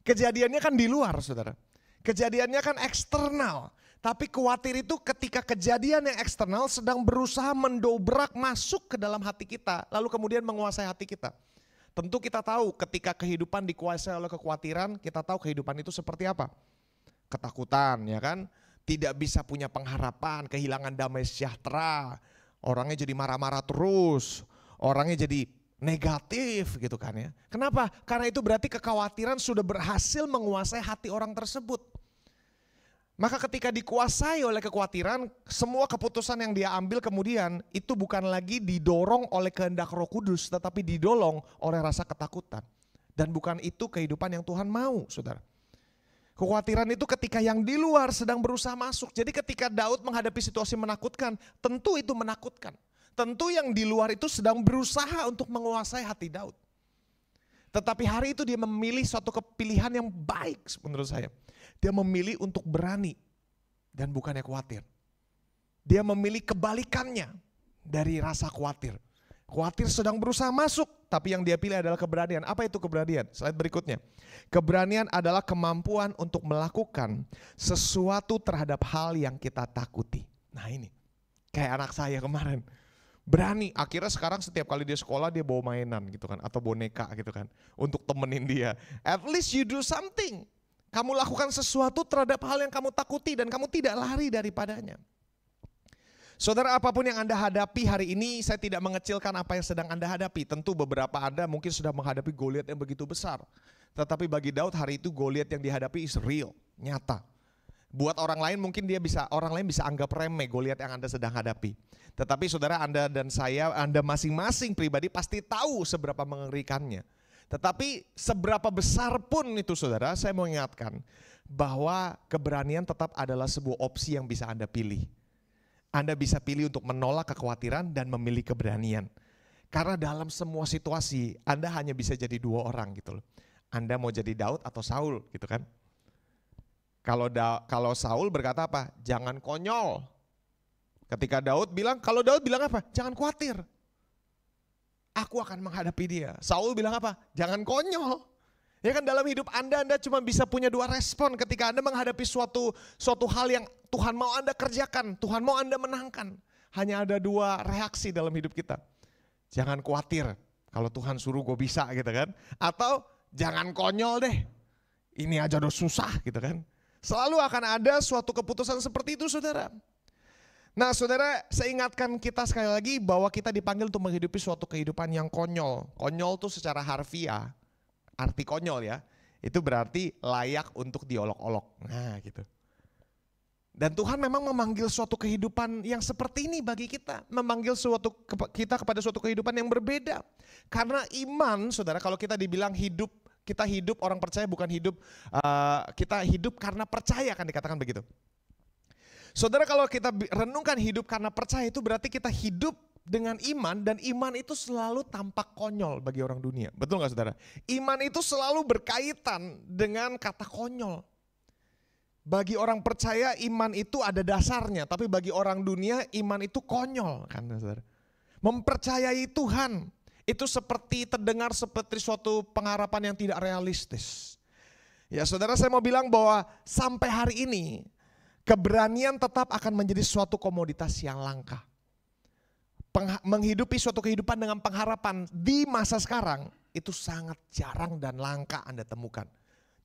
Kejadiannya kan di luar, saudara. Kejadiannya kan eksternal. Tapi khawatir itu ketika kejadian yang eksternal sedang berusaha mendobrak masuk ke dalam hati kita. Lalu kemudian menguasai hati kita. Tentu kita tahu ketika kehidupan dikuasai oleh kekhawatiran, kita tahu kehidupan itu seperti apa. Ketakutan, ya kan? Tidak bisa punya pengharapan, kehilangan damai sejahtera, orangnya jadi marah-marah terus, orangnya jadi negatif gitu kan ya. Kenapa? Karena itu berarti kekhawatiran sudah berhasil menguasai hati orang tersebut. Maka ketika dikuasai oleh kekhawatiran, semua keputusan yang dia ambil kemudian itu bukan lagi didorong oleh kehendak Roh Kudus, tetapi didorong oleh rasa ketakutan. Dan bukan itu kehidupan yang Tuhan mau, saudara. Kekhawatiran itu ketika yang di luar sedang berusaha masuk. Jadi ketika Daud menghadapi situasi menakutkan, tentu itu menakutkan. Tentu yang di luar itu sedang berusaha untuk menguasai hati Daud. Tetapi hari itu dia memilih suatu pilihan yang baik menurut saya. Dia memilih untuk berani dan bukannya khawatir. Dia memilih kebalikannya dari rasa khawatir. Khawatir sedang berusaha masuk, tapi yang dia pilih adalah keberanian. Apa itu keberanian? Slide berikutnya. Keberanian adalah kemampuan untuk melakukan sesuatu terhadap hal yang kita takuti. Nah ini, kayak anak saya kemarin. Berani, akhirnya sekarang setiap kali dia sekolah dia bawa mainan gitu kan. Atau boneka gitu kan, untuk temenin dia. At least you do something. Kamu lakukan sesuatu terhadap hal yang kamu takuti dan kamu tidak lari daripadanya. Saudara, apapun yang Anda hadapi hari ini, saya tidak mengecilkan apa yang sedang Anda hadapi. Tentu beberapa Anda mungkin sudah menghadapi Goliat yang begitu besar. Tetapi bagi Daud hari itu Goliat yang dihadapi is real, nyata. Buat orang lain mungkin orang lain bisa anggap remeh Goliat yang Anda sedang hadapi. Tetapi saudara, Anda dan saya, Anda masing-masing pribadi pasti tahu seberapa mengerikannya. Tetapi seberapa besar pun itu saudara, saya mau ingatkan bahwa keberanian tetap adalah sebuah opsi yang bisa Anda pilih. Anda bisa pilih untuk menolak kekhawatiran dan memilih keberanian. Karena dalam semua situasi Anda hanya bisa jadi dua orang gitu loh. Anda mau jadi Daud atau Saul gitu kan. Kalau Saul berkata apa? Jangan konyol. Ketika Daud bilang, kalau Daud bilang apa? Jangan khawatir. Aku akan menghadapi dia. Saul bilang apa? Jangan konyol. Ya kan dalam hidup Anda cuma bisa punya dua respon ketika Anda menghadapi suatu hal yang Tuhan mau Anda kerjakan, Tuhan mau Anda menangkan. Hanya ada dua reaksi dalam hidup kita. Jangan khawatir, kalau Tuhan suruh gue bisa gitu kan. Atau jangan konyol deh, ini aja udah susah gitu kan. Selalu akan ada suatu keputusan seperti itu saudara. Nah saudara, saya ingatkan kita sekali lagi bahwa kita dipanggil untuk menghidupi suatu kehidupan yang konyol. Konyol tuh secara harfiah, arti konyol ya, itu berarti layak untuk diolok-olok. Nah gitu. Dan Tuhan memang memanggil suatu kehidupan yang seperti ini bagi kita. Memanggil kita kepada suatu kehidupan yang berbeda. Karena iman, saudara, kalau kita dibilang kita hidup, orang percaya bukan hidup, kita hidup karena percaya, kan dikatakan begitu. Saudara, kalau kita renungkan hidup karena percaya itu berarti kita hidup dengan iman, dan iman itu selalu tampak konyol bagi orang dunia. Betul gak saudara? Iman itu selalu berkaitan dengan kata konyol. Bagi orang percaya iman itu ada dasarnya, tapi bagi orang dunia iman itu konyol kan saudara. Mempercayai Tuhan itu terdengar seperti suatu pengharapan yang tidak realistis. Ya saudara, saya mau bilang bahwa sampai hari ini keberanian tetap akan menjadi suatu komoditas yang langka. Menghidupi suatu kehidupan dengan pengharapan di masa sekarang itu sangat jarang dan langka Anda temukan.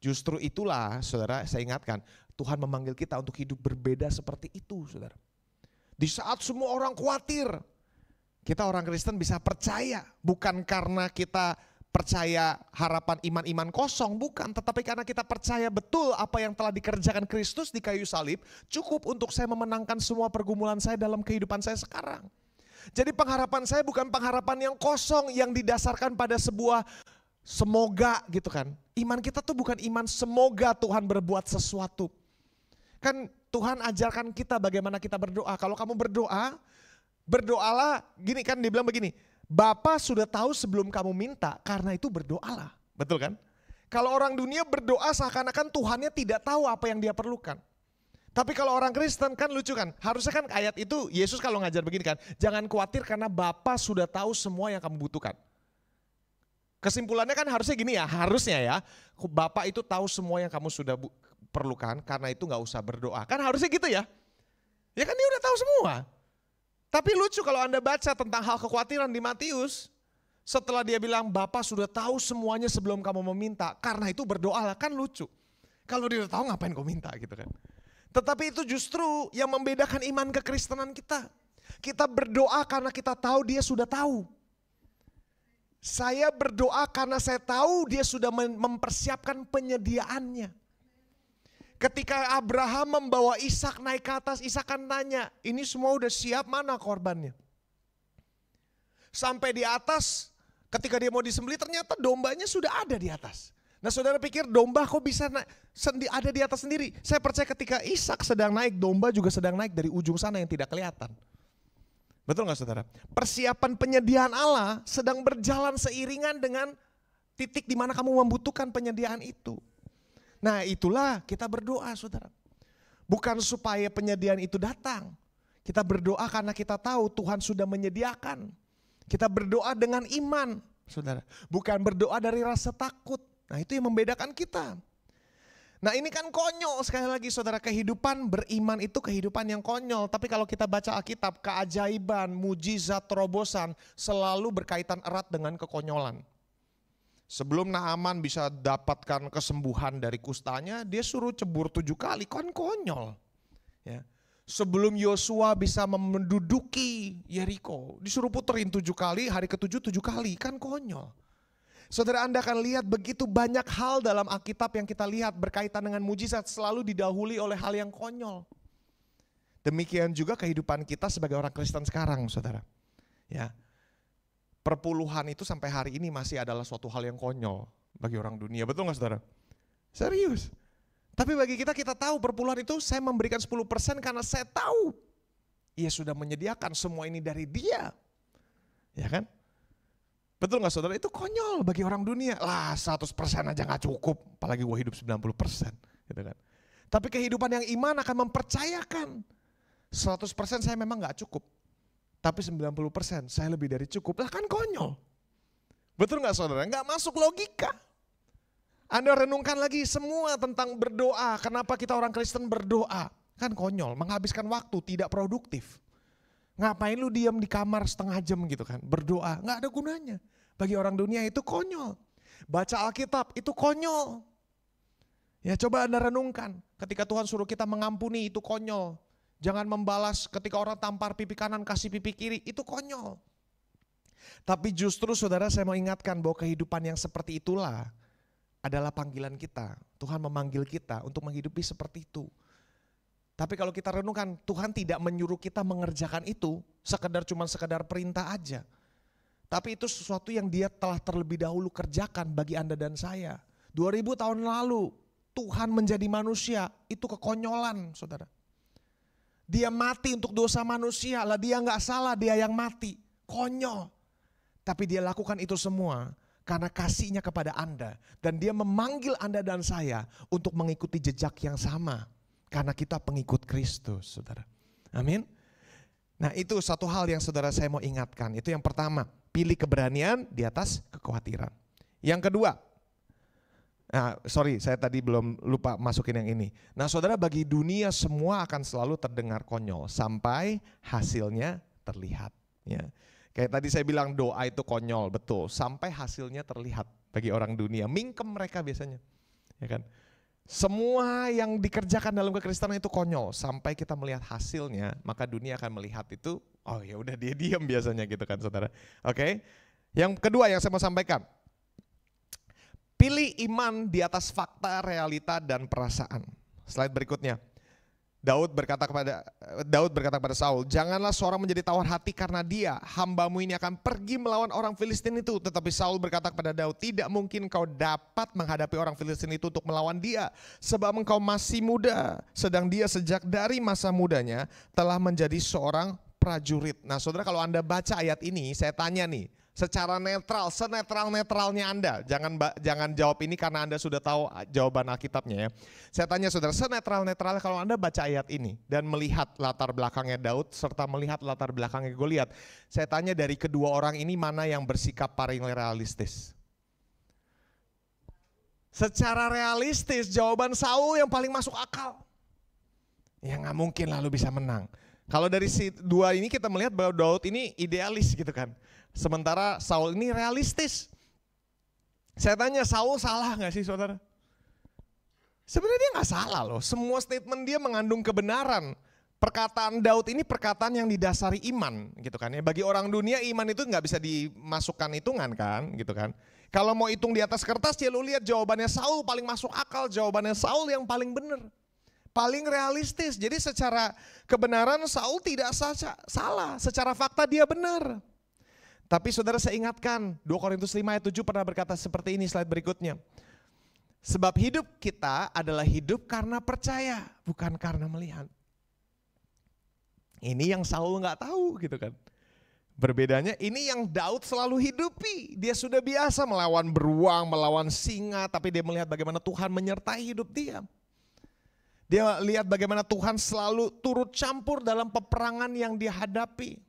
Justru itulah saudara, saya ingatkan, Tuhan memanggil kita untuk hidup berbeda seperti itu saudara. Di saat semua orang khawatir, kita orang Kristen bisa percaya. Bukan karena kita percaya harapan iman-iman kosong, bukan. Tetapi karena kita percaya betul apa yang telah dikerjakan Kristus di kayu salib, cukup untuk saya memenangkan semua pergumulan saya dalam kehidupan saya sekarang. Jadi pengharapan saya bukan pengharapan yang kosong yang didasarkan pada sebuah semoga gitu kan. Iman kita tuh bukan iman semoga Tuhan berbuat sesuatu. Kan Tuhan ajarkan kita bagaimana kita berdoa. Kalau kamu berdoa, berdoalah gini kan, dibilang begini. Bapa sudah tahu sebelum kamu minta, karena itu berdoalah. Betul kan? Kalau orang dunia berdoa seakan-akan Tuhannya tidak tahu apa yang dia perlukan. Tapi kalau orang Kristen kan lucu kan, harusnya kan ayat itu Yesus kalau ngajar begini kan, jangan khawatir karena Bapa sudah tahu semua yang kamu butuhkan. Kesimpulannya kan harusnya gini ya, harusnya ya, Bapa itu tahu semua yang kamu sudah perlukan, karena itu gak usah berdoa. Kan harusnya gitu ya. Ya kan dia udah tahu semua. Tapi lucu kalau Anda baca tentang hal kekhawatiran di Matius, setelah dia bilang Bapa sudah tahu semuanya sebelum kamu meminta, karena itu berdoalah, kan lucu. Kalau dia udah tahu ngapain kau minta gitu kan. Tetapi itu justru yang membedakan iman kekristenan kita. Kita berdoa karena kita tahu dia sudah tahu. Saya berdoa karena saya tahu dia sudah mempersiapkan penyediaannya. Ketika Abraham membawa Ishak naik ke atas, Ishak kan tanya, ini semua udah siap, mana korbannya? Sampai di atas, ketika dia mau disembelih ternyata dombanya sudah ada di atas. Nah saudara pikir domba kok bisa ada di atas sendiri? Saya percaya ketika Ishak sedang naik, domba juga sedang naik dari ujung sana yang tidak kelihatan. Betul gak saudara? Persiapan penyediaan Allah sedang berjalan seiringan dengan titik di mana kamu membutuhkan penyediaan itu. Nah itulah kita berdoa saudara. Bukan supaya penyediaan itu datang. Kita berdoa karena kita tahu Tuhan sudah menyediakan. Kita berdoa dengan iman saudara. Bukan berdoa dari rasa takut. Nah itu yang membedakan kita. Nah ini kan konyol sekali lagi saudara, kehidupan beriman itu kehidupan yang konyol. Tapi kalau kita baca Alkitab, keajaiban, mujizat, terobosan selalu berkaitan erat dengan kekonyolan. Sebelum Naaman bisa dapatkan kesembuhan dari kustanya, dia suruh cebur 7 kali, kan konyol. Ya. Sebelum Yosua bisa menduduki Yeriko, disuruh puterin 7 kali, hari ke-7 7 kali, kan konyol. Saudara Anda akan lihat begitu banyak hal dalam Alkitab yang kita lihat berkaitan dengan mujizat selalu didahului oleh hal yang konyol. Demikian juga kehidupan kita sebagai orang Kristen sekarang saudara. Ya, perpuluhan itu sampai hari ini masih adalah suatu hal yang konyol bagi orang dunia, betul gak saudara? Serius. Tapi bagi kita, kita tahu perpuluhan itu saya memberikan 10% karena saya tahu Ia sudah menyediakan semua ini dari Dia. Ya kan? Betul gak saudara? Itu konyol bagi orang dunia. Lah 100% aja gak cukup, apalagi gue hidup 90%. Gitu kan. Tapi kehidupan yang iman akan mempercayakan 100% saya memang gak cukup. Tapi 90% saya lebih dari cukup. Lah kan konyol. Betul gak saudara? Gak masuk logika. Anda renungkan lagi semua tentang berdoa. Kenapa kita orang Kristen berdoa? Kan konyol, menghabiskan waktu, tidak produktif. Ngapain lu diam di kamar setengah jam gitu kan, berdoa, gak ada gunanya. Bagi orang dunia itu konyol. Baca Alkitab itu konyol. Ya coba Anda renungkan, ketika Tuhan suruh kita mengampuni itu konyol. Jangan membalas ketika orang tampar pipi kanan kasih pipi kiri, itu konyol. Tapi justru saudara saya mau ingatkan bahwa kehidupan yang seperti itulah adalah panggilan kita. Tuhan memanggil kita untuk menghidupi seperti itu. Tapi kalau kita renungkan, Tuhan tidak menyuruh kita mengerjakan itu sekedar perintah aja. Tapi itu sesuatu yang Dia telah terlebih dahulu kerjakan bagi Anda dan saya. 2000 tahun lalu Tuhan menjadi manusia, itu kekonyolan saudara. Dia mati untuk dosa manusia, lah Dia gak salah, Dia yang mati. Konyol. Tapi Dia lakukan itu semua karena kasih-Nya kepada Anda. Dan Dia memanggil Anda dan saya untuk mengikuti jejak yang sama. Karena kita pengikut Kristus, saudara. Amin. Nah itu satu hal yang saudara saya mau ingatkan. Itu yang pertama, pilih keberanian di atas kekhawatiran. Yang kedua, saya tadi belum lupa masukin yang ini. Nah saudara, bagi dunia semua akan selalu terdengar konyol sampai hasilnya terlihat. Ya. Kayak tadi saya bilang doa itu konyol, betul. Sampai hasilnya terlihat bagi orang dunia. Mingkem mereka biasanya, ya kan? Semua yang dikerjakan dalam kekristenan itu konyol sampai kita melihat hasilnya, maka dunia akan melihat itu, oh ya udah dia diam biasanya gitu kan saudara. Oke. Yang kedua yang saya mau sampaikan, pilih iman di atas fakta, realita dan perasaan. Slide berikutnya. Daud berkata kepada Saul, janganlah seorang menjadi tawar hati karena dia, hambamu ini akan pergi melawan orang Filistin itu. Tetapi Saul berkata kepada Daud, tidak mungkin kau dapat menghadapi orang Filistin itu untuk melawan dia. Sebab engkau masih muda, sedang dia sejak dari masa mudanya telah menjadi seorang prajurit. Nah saudara, kalau Anda baca ayat ini, saya tanya nih, Secara netral, senetral-netralnya Anda. Jangan jawab ini karena Anda sudah tahu jawaban Alkitabnya ya. Saya tanya saudara, senetral-netralnya kalau Anda baca ayat ini dan melihat latar belakangnya Daud serta melihat latar belakangnya Goliat, saya tanya dari kedua orang ini mana yang bersikap paling realistis? Secara realistis jawaban Saul yang paling masuk akal. Ya nggak mungkin lalu bisa menang. Kalau dari dua ini kita melihat bahwa Daud ini idealis gitu kan. Sementara Saul ini realistis. Saya tanya, Saul salah gak sih saudara? Sebenarnya dia gak salah loh. Semua statement dia mengandung kebenaran. Perkataan Daud ini perkataan yang didasari iman gitu kan ya. Bagi orang dunia iman itu gak bisa dimasukkan hitungan kan gitu kan. Kalau mau hitung di atas kertas ya lu lihat jawabannya Saul paling masuk akal. Jawabannya Saul yang paling benar. Paling realistis. Jadi secara kebenaran Saul tidak salah. Secara fakta dia benar. Tapi saudara saya ingatkan, 2 Korintus 5 ayat 7 pernah berkata seperti ini, slide berikutnya. Sebab hidup kita adalah hidup karena percaya, bukan karena melihat. Ini yang Saul nggak tahu gitu kan. Berbedanya ini yang Daud selalu hidupi. Dia sudah biasa melawan beruang, melawan singa, tapi dia melihat bagaimana Tuhan menyertai hidup dia. Dia lihat bagaimana Tuhan selalu turut campur dalam peperangan yang dia hadapi.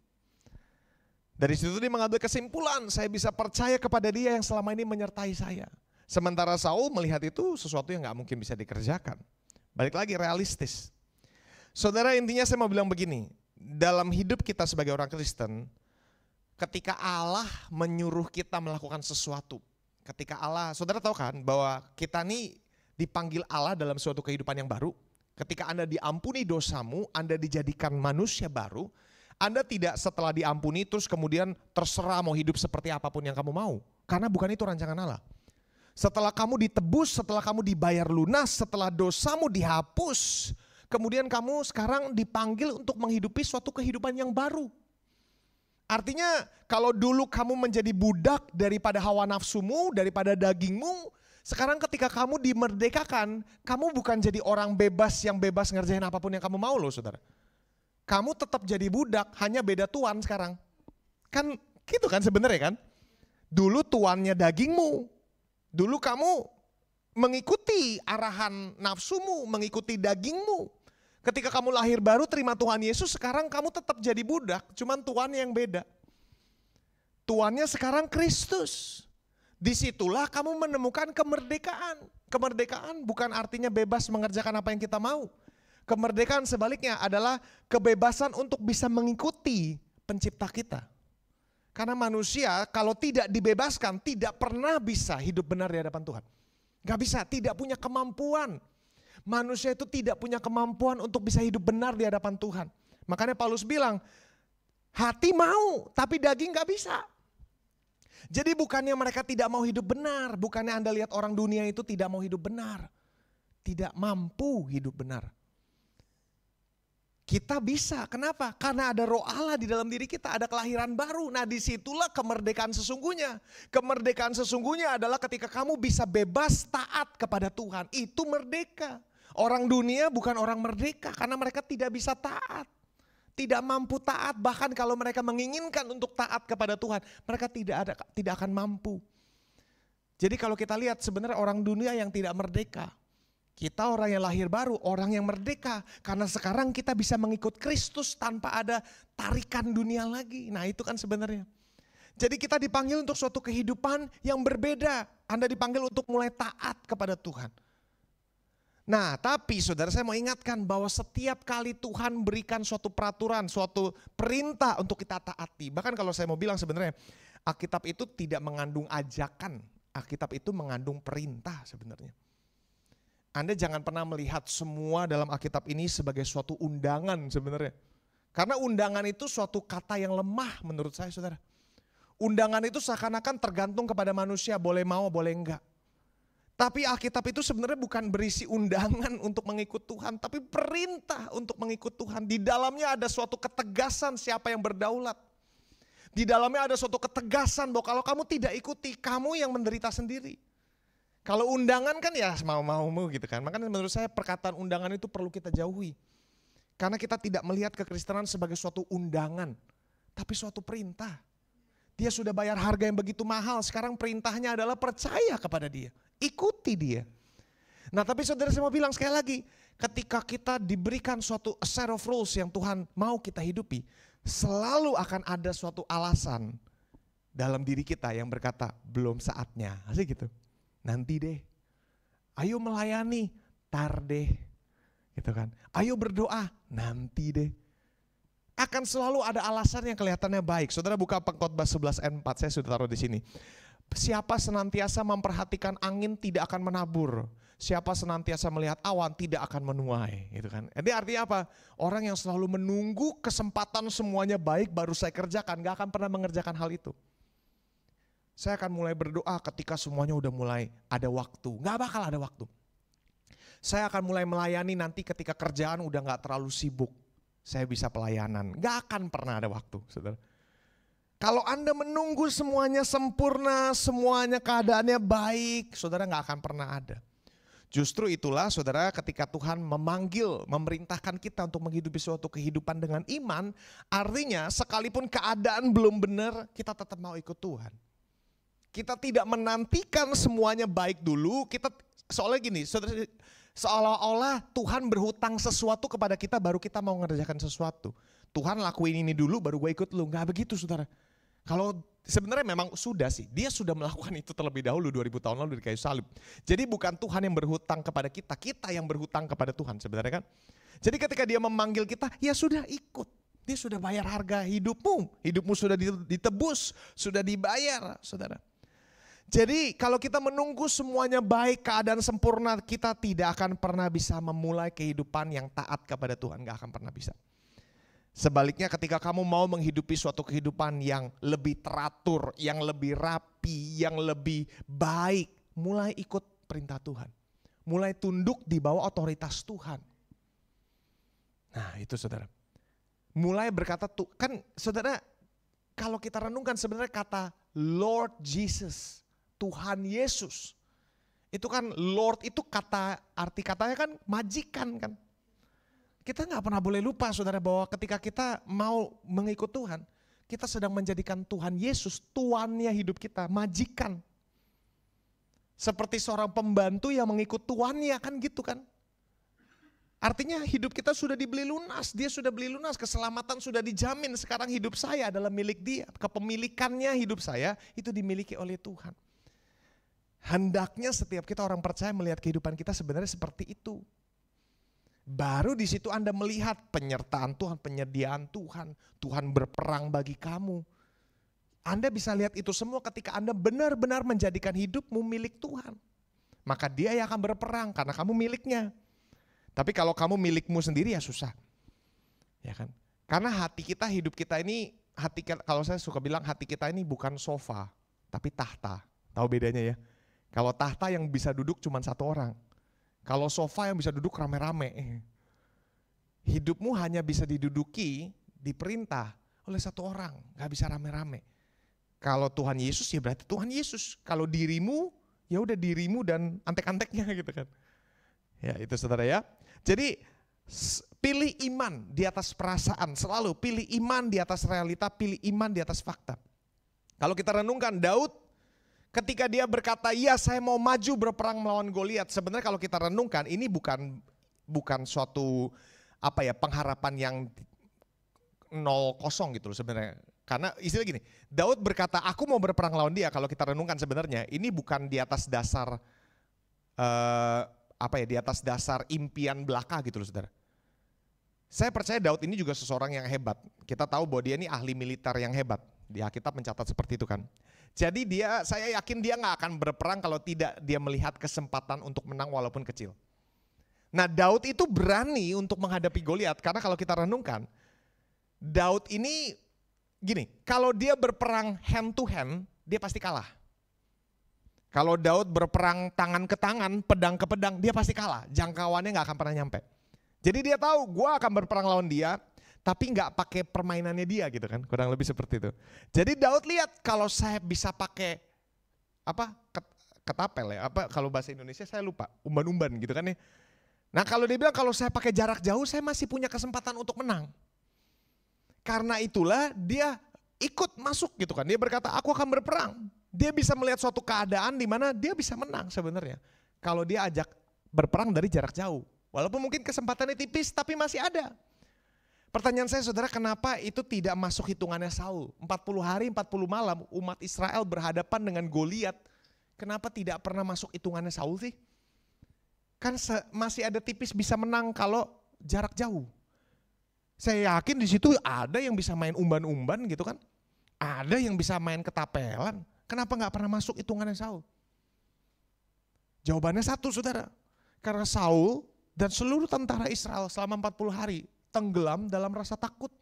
Dari situ dia mengambil kesimpulan, saya bisa percaya kepada dia yang selama ini menyertai saya. Sementara Saul melihat itu sesuatu yang gak mungkin bisa dikerjakan. Balik lagi realistis. Saudara intinya saya mau bilang begini, dalam hidup kita sebagai orang Kristen, ketika Allah menyuruh kita melakukan sesuatu, ketika Allah, saudara tahu kan bahwa kita nih dipanggil Allah dalam suatu kehidupan yang baru. Ketika Anda diampuni dosamu, Anda dijadikan manusia baru, Anda tidak setelah diampuni terus kemudian terserah mau hidup seperti apapun yang kamu mau. Karena bukan itu rancangan Allah. Setelah kamu ditebus, setelah kamu dibayar lunas, setelah dosamu dihapus, kemudian kamu sekarang dipanggil untuk menghidupi suatu kehidupan yang baru. Artinya kalau dulu kamu menjadi budak daripada hawa nafsumu, daripada dagingmu, sekarang ketika kamu dimerdekakan, kamu bukan jadi orang bebas yang bebas ngerjain apapun yang kamu mau loh saudara. Kamu tetap jadi budak, hanya beda tuan sekarang. Kan gitu kan sebenarnya kan. Dulu tuannya dagingmu. Dulu kamu mengikuti arahan nafsumu, mengikuti dagingmu. Ketika kamu lahir baru terima Tuhan Yesus, sekarang kamu tetap jadi budak, cuman tuannya yang beda. Tuannya sekarang Kristus. Disitulah kamu menemukan kemerdekaan. Kemerdekaan bukan artinya bebas mengerjakan apa yang kita mau. Kemerdekaan sebaliknya adalah kebebasan untuk bisa mengikuti pencipta kita. Karena manusia kalau tidak dibebaskan tidak pernah bisa hidup benar di hadapan Tuhan. Gak bisa, tidak punya kemampuan. Manusia itu tidak punya kemampuan untuk bisa hidup benar di hadapan Tuhan. Makanya Paulus bilang, hati mau tapi daging gak bisa. Jadi bukannya mereka tidak mau hidup benar, bukannya Anda lihat orang dunia itu tidak mau hidup benar. Tidak mampu hidup benar. Kita bisa, kenapa? Karena ada roh Allah di dalam diri kita, ada kelahiran baru. Nah disitulah kemerdekaan sesungguhnya. Kemerdekaan sesungguhnya adalah ketika kamu bisa bebas taat kepada Tuhan, itu merdeka. Orang dunia bukan orang merdeka karena mereka tidak bisa taat. Tidak mampu taat, bahkan kalau mereka menginginkan untuk taat kepada Tuhan, mereka tidak akan mampu. Jadi kalau kita lihat sebenarnya orang dunia yang tidak merdeka. Kita orang yang lahir baru, orang yang merdeka. Karena sekarang kita bisa mengikut Kristus tanpa ada tarikan dunia lagi. Nah itu kan sebenarnya. Jadi kita dipanggil untuk suatu kehidupan yang berbeda. Anda dipanggil untuk mulai taat kepada Tuhan. Nah tapi saudara saya mau ingatkan bahwa setiap kali Tuhan berikan suatu peraturan, suatu perintah untuk kita taati. Bahkan kalau saya mau bilang sebenarnya Alkitab itu tidak mengandung ajakan. Alkitab itu mengandung perintah sebenarnya. Anda jangan pernah melihat semua dalam Alkitab ini sebagai suatu undangan sebenarnya. Karena undangan itu suatu kata yang lemah menurut saya saudara. Undangan itu seakan-akan tergantung kepada manusia, boleh mau boleh enggak. Tapi Alkitab itu sebenarnya bukan berisi undangan untuk mengikut Tuhan, tapi perintah untuk mengikut Tuhan. Di dalamnya ada suatu ketegasan siapa yang berdaulat. Di dalamnya ada suatu ketegasan bahwa kalau kamu tidak ikuti, kamu yang menderita sendiri. Kalau undangan kan ya mau-mau gitu kan. Makanya menurut saya perkataan undangan itu perlu kita jauhi. Karena kita tidak melihat kekristenan sebagai suatu undangan, tapi suatu perintah. Dia sudah bayar harga yang begitu mahal, sekarang perintahnya adalah percaya kepada dia, ikuti dia. Nah tapi saudara saya mau bilang sekali lagi, ketika kita diberikan suatu set of rules yang Tuhan mau kita hidupi, selalu akan ada suatu alasan dalam diri kita yang berkata belum saatnya, asik gitu. Nanti deh, ayo melayani, tar deh, gitu kan. Ayo berdoa, nanti deh. Akan selalu ada alasan yang kelihatannya baik. Saudara buka Pengkhotbah 11 ayat 4, saya sudah taruh di sini. Siapa senantiasa memperhatikan angin tidak akan menabur. Siapa senantiasa melihat awan tidak akan menuai, gitu kan. Jadi artinya apa? Orang yang selalu menunggu kesempatan semuanya baik baru saya kerjakan, gak akan pernah mengerjakan hal itu. Saya akan mulai berdoa ketika semuanya udah mulai ada waktu, gak bakal ada waktu. Saya akan mulai melayani nanti ketika kerjaan udah gak terlalu sibuk. Saya bisa pelayanan, gak akan pernah ada waktu, saudara. Kalau Anda menunggu semuanya sempurna, semuanya keadaannya baik, saudara gak akan pernah ada. Justru itulah saudara ketika Tuhan memanggil, memerintahkan kita untuk menghidupi suatu kehidupan dengan iman, artinya sekalipun keadaan belum benar, kita tetap mau ikut Tuhan. Kita tidak menantikan semuanya baik dulu, kita soalnya gini, saudara, seolah-olah Tuhan berhutang sesuatu kepada kita baru kita mau mengerjakan sesuatu. Tuhan lakuin ini dulu baru gue ikut lu, gak begitu saudara. Kalau sebenarnya memang sudah sih, dia sudah melakukan itu terlebih dahulu 2000 tahun lalu di kayu salib. Jadi bukan Tuhan yang berhutang kepada kita, kita yang berhutang kepada Tuhan sebenarnya kan. Jadi ketika dia memanggil kita, ya sudah ikut. Dia sudah bayar harga hidupmu, hidupmu sudah ditebus, sudah dibayar saudara. Jadi kalau kita menunggu semuanya baik, keadaan sempurna, kita tidak akan pernah bisa memulai kehidupan yang taat kepada Tuhan, gak akan pernah bisa. Sebaliknya ketika kamu mau menghidupi suatu kehidupan yang lebih teratur, yang lebih rapi, yang lebih baik, mulai ikut perintah Tuhan. Mulai tunduk di bawah otoritas Tuhan. Nah itu saudara. Mulai berkata, kan saudara kalau kita renungkan sebenarnya kata Lord Jesus, Tuhan Yesus. Itu kan Lord itu kata, arti katanya kan majikan kan. Kita gak pernah boleh lupa saudara bahwa ketika kita mau mengikut Tuhan, kita sedang menjadikan Tuhan Yesus tuannya hidup kita, majikan. Seperti seorang pembantu yang mengikut tuannya kan gitu kan. Artinya hidup kita sudah dibeli lunas, dia sudah beli lunas, keselamatan sudah dijamin. Sekarang hidup saya adalah milik dia, kepemilikannya hidup saya itu dimiliki oleh Tuhan. Hendaknya setiap kita orang percaya melihat kehidupan kita sebenarnya seperti itu. Baru di situ Anda melihat penyertaan Tuhan, penyediaan Tuhan, Tuhan berperang bagi kamu. Anda bisa lihat itu semua ketika Anda benar-benar menjadikan hidupmu milik Tuhan. Maka dia yang akan berperang karena kamu miliknya. Tapi kalau kamu milikmu sendiri ya susah. Ya kan? Karena hati kita, hidup kita ini, kalau saya suka bilang hati kita ini bukan sofa, tapi tahta. Tahu bedanya ya? Kalau tahta yang bisa duduk cuma satu orang. Kalau sofa yang bisa duduk rame-rame. Hidupmu hanya bisa diduduki, diperintah oleh satu orang. Gak bisa rame-rame. Kalau Tuhan Yesus ya berarti Tuhan Yesus. Kalau dirimu, ya udah dirimu dan antek-anteknya gitu kan. Ya itu saudara ya. Jadi pilih iman di atas perasaan. Selalu pilih iman di atas realita, pilih iman di atas fakta. Kalau kita renungkan Daud, ketika dia berkata, iya saya mau maju berperang melawan Goliat. Sebenarnya kalau kita renungkan ini bukan suatu pengharapan yang 0-0 gitu loh sebenarnya. Karena istilah gini, Daud berkata aku mau berperang lawan dia. Kalau kita renungkan sebenarnya ini bukan di atas dasar di atas dasar impian belaka gitu loh saudara. Saya percaya Daud ini juga seseorang yang hebat. Kita tahu bahwa dia ini ahli militer yang hebat. Di Alkitab mencatat seperti itu kan. Jadi saya yakin dia gak akan berperang kalau tidak dia melihat kesempatan untuk menang walaupun kecil. Nah Daud itu berani untuk menghadapi Goliat karena kalau kita renungkan, Daud ini gini, kalau dia berperang hand to hand, dia pasti kalah. Kalau Daud berperang tangan ke tangan, pedang ke pedang, dia pasti kalah. Jangkauannya gak akan pernah nyampe. Jadi dia tahu gue akan berperang lawan dia, tapi nggak pakai permainannya dia gitu kan, kurang lebih seperti itu. Jadi Daud lihat kalau saya bisa pakai ketapel ya, kalau bahasa Indonesia saya lupa, umban-umban gitu kan ya. Nah kalau dia bilang kalau saya pakai jarak jauh saya masih punya kesempatan untuk menang. Karena itulah dia ikut masuk gitu kan. Dia berkata, aku akan berperang. Dia bisa melihat suatu keadaan di mana dia bisa menang sebenarnya. Kalau dia ajak berperang dari jarak jauh. Walaupun mungkin kesempatannya tipis tapi masih ada. Pertanyaan saya saudara, kenapa itu tidak masuk hitungannya Saul? 40 hari 40 malam umat Israel berhadapan dengan Goliat. Kenapa tidak pernah masuk hitungannya Saul sih? Kan masih ada tipis bisa menang kalau jarak jauh. Saya yakin di situ ada yang bisa main umban-umban gitu kan. Ada yang bisa main ketapelan. Kenapa gak pernah masuk hitungannya Saul? Jawabannya satu saudara. Karena Saul dan seluruh tentara Israel selama 40 hari tenggelam dalam rasa takut.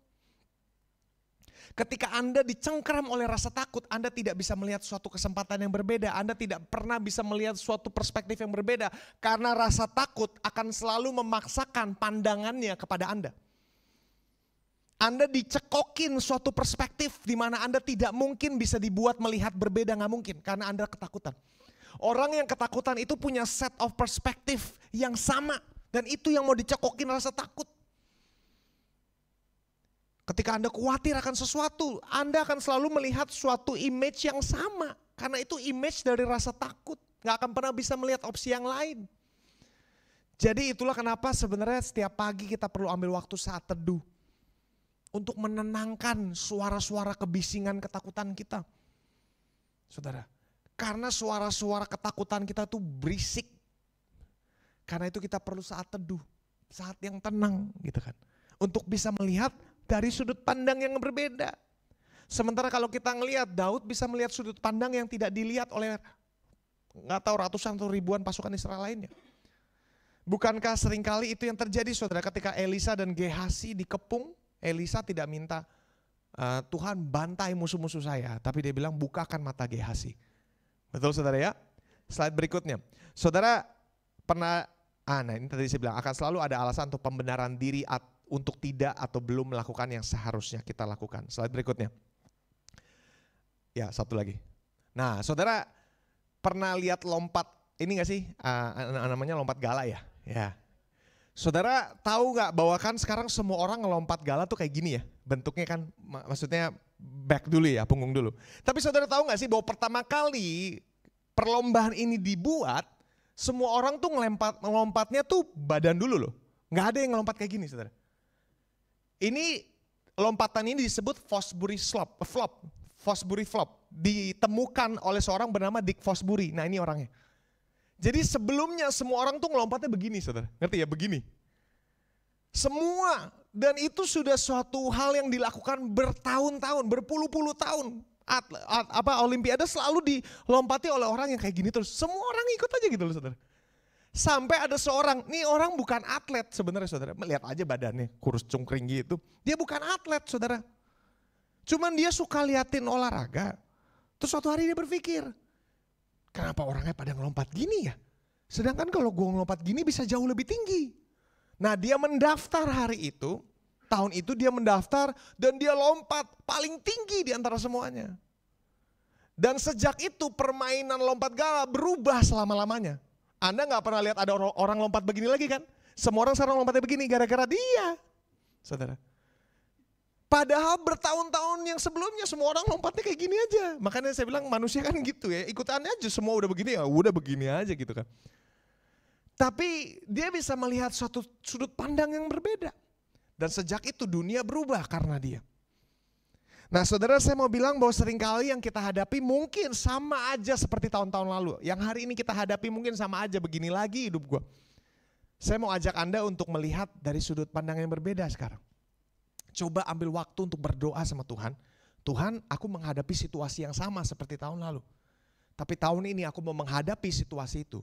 Ketika Anda dicengkeram oleh rasa takut, Anda tidak bisa melihat suatu kesempatan yang berbeda. Anda tidak pernah bisa melihat suatu perspektif yang berbeda. Karena rasa takut akan selalu memaksakan pandangannya kepada Anda. Anda dicekokin suatu perspektif di mana Anda tidak mungkin bisa dibuat melihat berbeda, nggak mungkin. Karena Anda ketakutan. Orang yang ketakutan itu punya set of perspektif yang sama. Dan itu yang mau dicekokin rasa takut. Ketika Anda khawatir akan sesuatu, Anda akan selalu melihat suatu image yang sama. Karena itu image dari rasa takut. Gak akan pernah bisa melihat opsi yang lain. Jadi itulah kenapa sebenarnya setiap pagi kita perlu ambil waktu saat teduh. Untuk menenangkan suara-suara kebisingan ketakutan kita. Saudara, karena suara-suara ketakutan kita itu berisik. Karena itu kita perlu saat teduh, saat yang tenang gitu kan. Untuk bisa melihat dari sudut pandang yang berbeda. Sementara kalau kita ngelihat, Daud bisa melihat sudut pandang yang tidak dilihat oleh nggak tahu ratusan atau ribuan pasukan Israel lainnya. Bukankah seringkali itu yang terjadi saudara, ketika Elisa dan Gehasi dikepung, Elisa tidak minta Tuhan bantai musuh-musuh saya, tapi dia bilang bukakan mata Gehasi. Betul saudara ya? Slide berikutnya. Saudara pernah, nah ini tadi saya bilang akan selalu ada alasan untuk pembenaran diri untuk tidak atau belum melakukan yang seharusnya kita lakukan. Slide berikutnya. Ya satu lagi. Nah saudara pernah lihat lompat, ini gak sih namanya lompat gala ya? Ya. Saudara tahu gak bahwa kan sekarang semua orang ngelompat gala tuh kayak gini ya. Bentuknya kan maksudnya back dulu ya, punggung dulu. Tapi saudara tahu gak sih bahwa pertama kali perlombaan ini dibuat, semua orang tuh ngelompatnya tuh badan dulu loh. Gak ada yang ngelompat kayak gini saudara. Ini lompatan ini disebut Fosbury Flop. Ditemukan oleh seorang bernama Dick Fosbury. Nah ini orangnya. Jadi sebelumnya semua orang tuh ngelompatnya begini saudara. Ngerti ya begini. Semua. Dan itu sudah suatu hal yang dilakukan bertahun-tahun, berpuluh-puluh tahun. Olimpiade selalu dilompati oleh orang yang kayak gini terus. Semua orang ikut aja gitu loh saudara. Sampai ada seorang, nih orang bukan atlet sebenarnya saudara. Lihat aja badannya kurus cungkring gitu. Dia bukan atlet saudara. Cuman dia suka liatin olahraga. Terus suatu hari dia berpikir, kenapa orangnya pada ngelompat gini ya? Sedangkan kalau gue ngelompat gini bisa jauh lebih tinggi. Nah dia mendaftar hari itu, tahun itu dia mendaftar dan dia lompat paling tinggi di antara semuanya. Dan sejak itu permainan lompat gala berubah selama-lamanya. Anda gak pernah lihat ada orang lompat begini lagi kan? Semua orang sekarang lompatnya begini gara-gara dia. Saudara. Padahal bertahun-tahun yang sebelumnya semua orang lompatnya kayak gini aja. Makanya saya bilang manusia kan gitu ya, ikutannya aja semua udah begini ya udah begini aja gitu kan. Tapi dia bisa melihat suatu sudut pandang yang berbeda. Dan sejak itu dunia berubah karena dia. Nah saudara saya mau bilang bahwa seringkali yang kita hadapi mungkin sama aja seperti tahun-tahun lalu. Yang hari ini kita hadapi mungkin sama aja begini lagi hidup gue. Saya mau ajak Anda untuk melihat dari sudut pandang yang berbeda sekarang. Coba ambil waktu untuk berdoa sama Tuhan. Tuhan aku menghadapi situasi yang sama seperti tahun lalu. Tapi tahun ini aku mau menghadapi situasi itu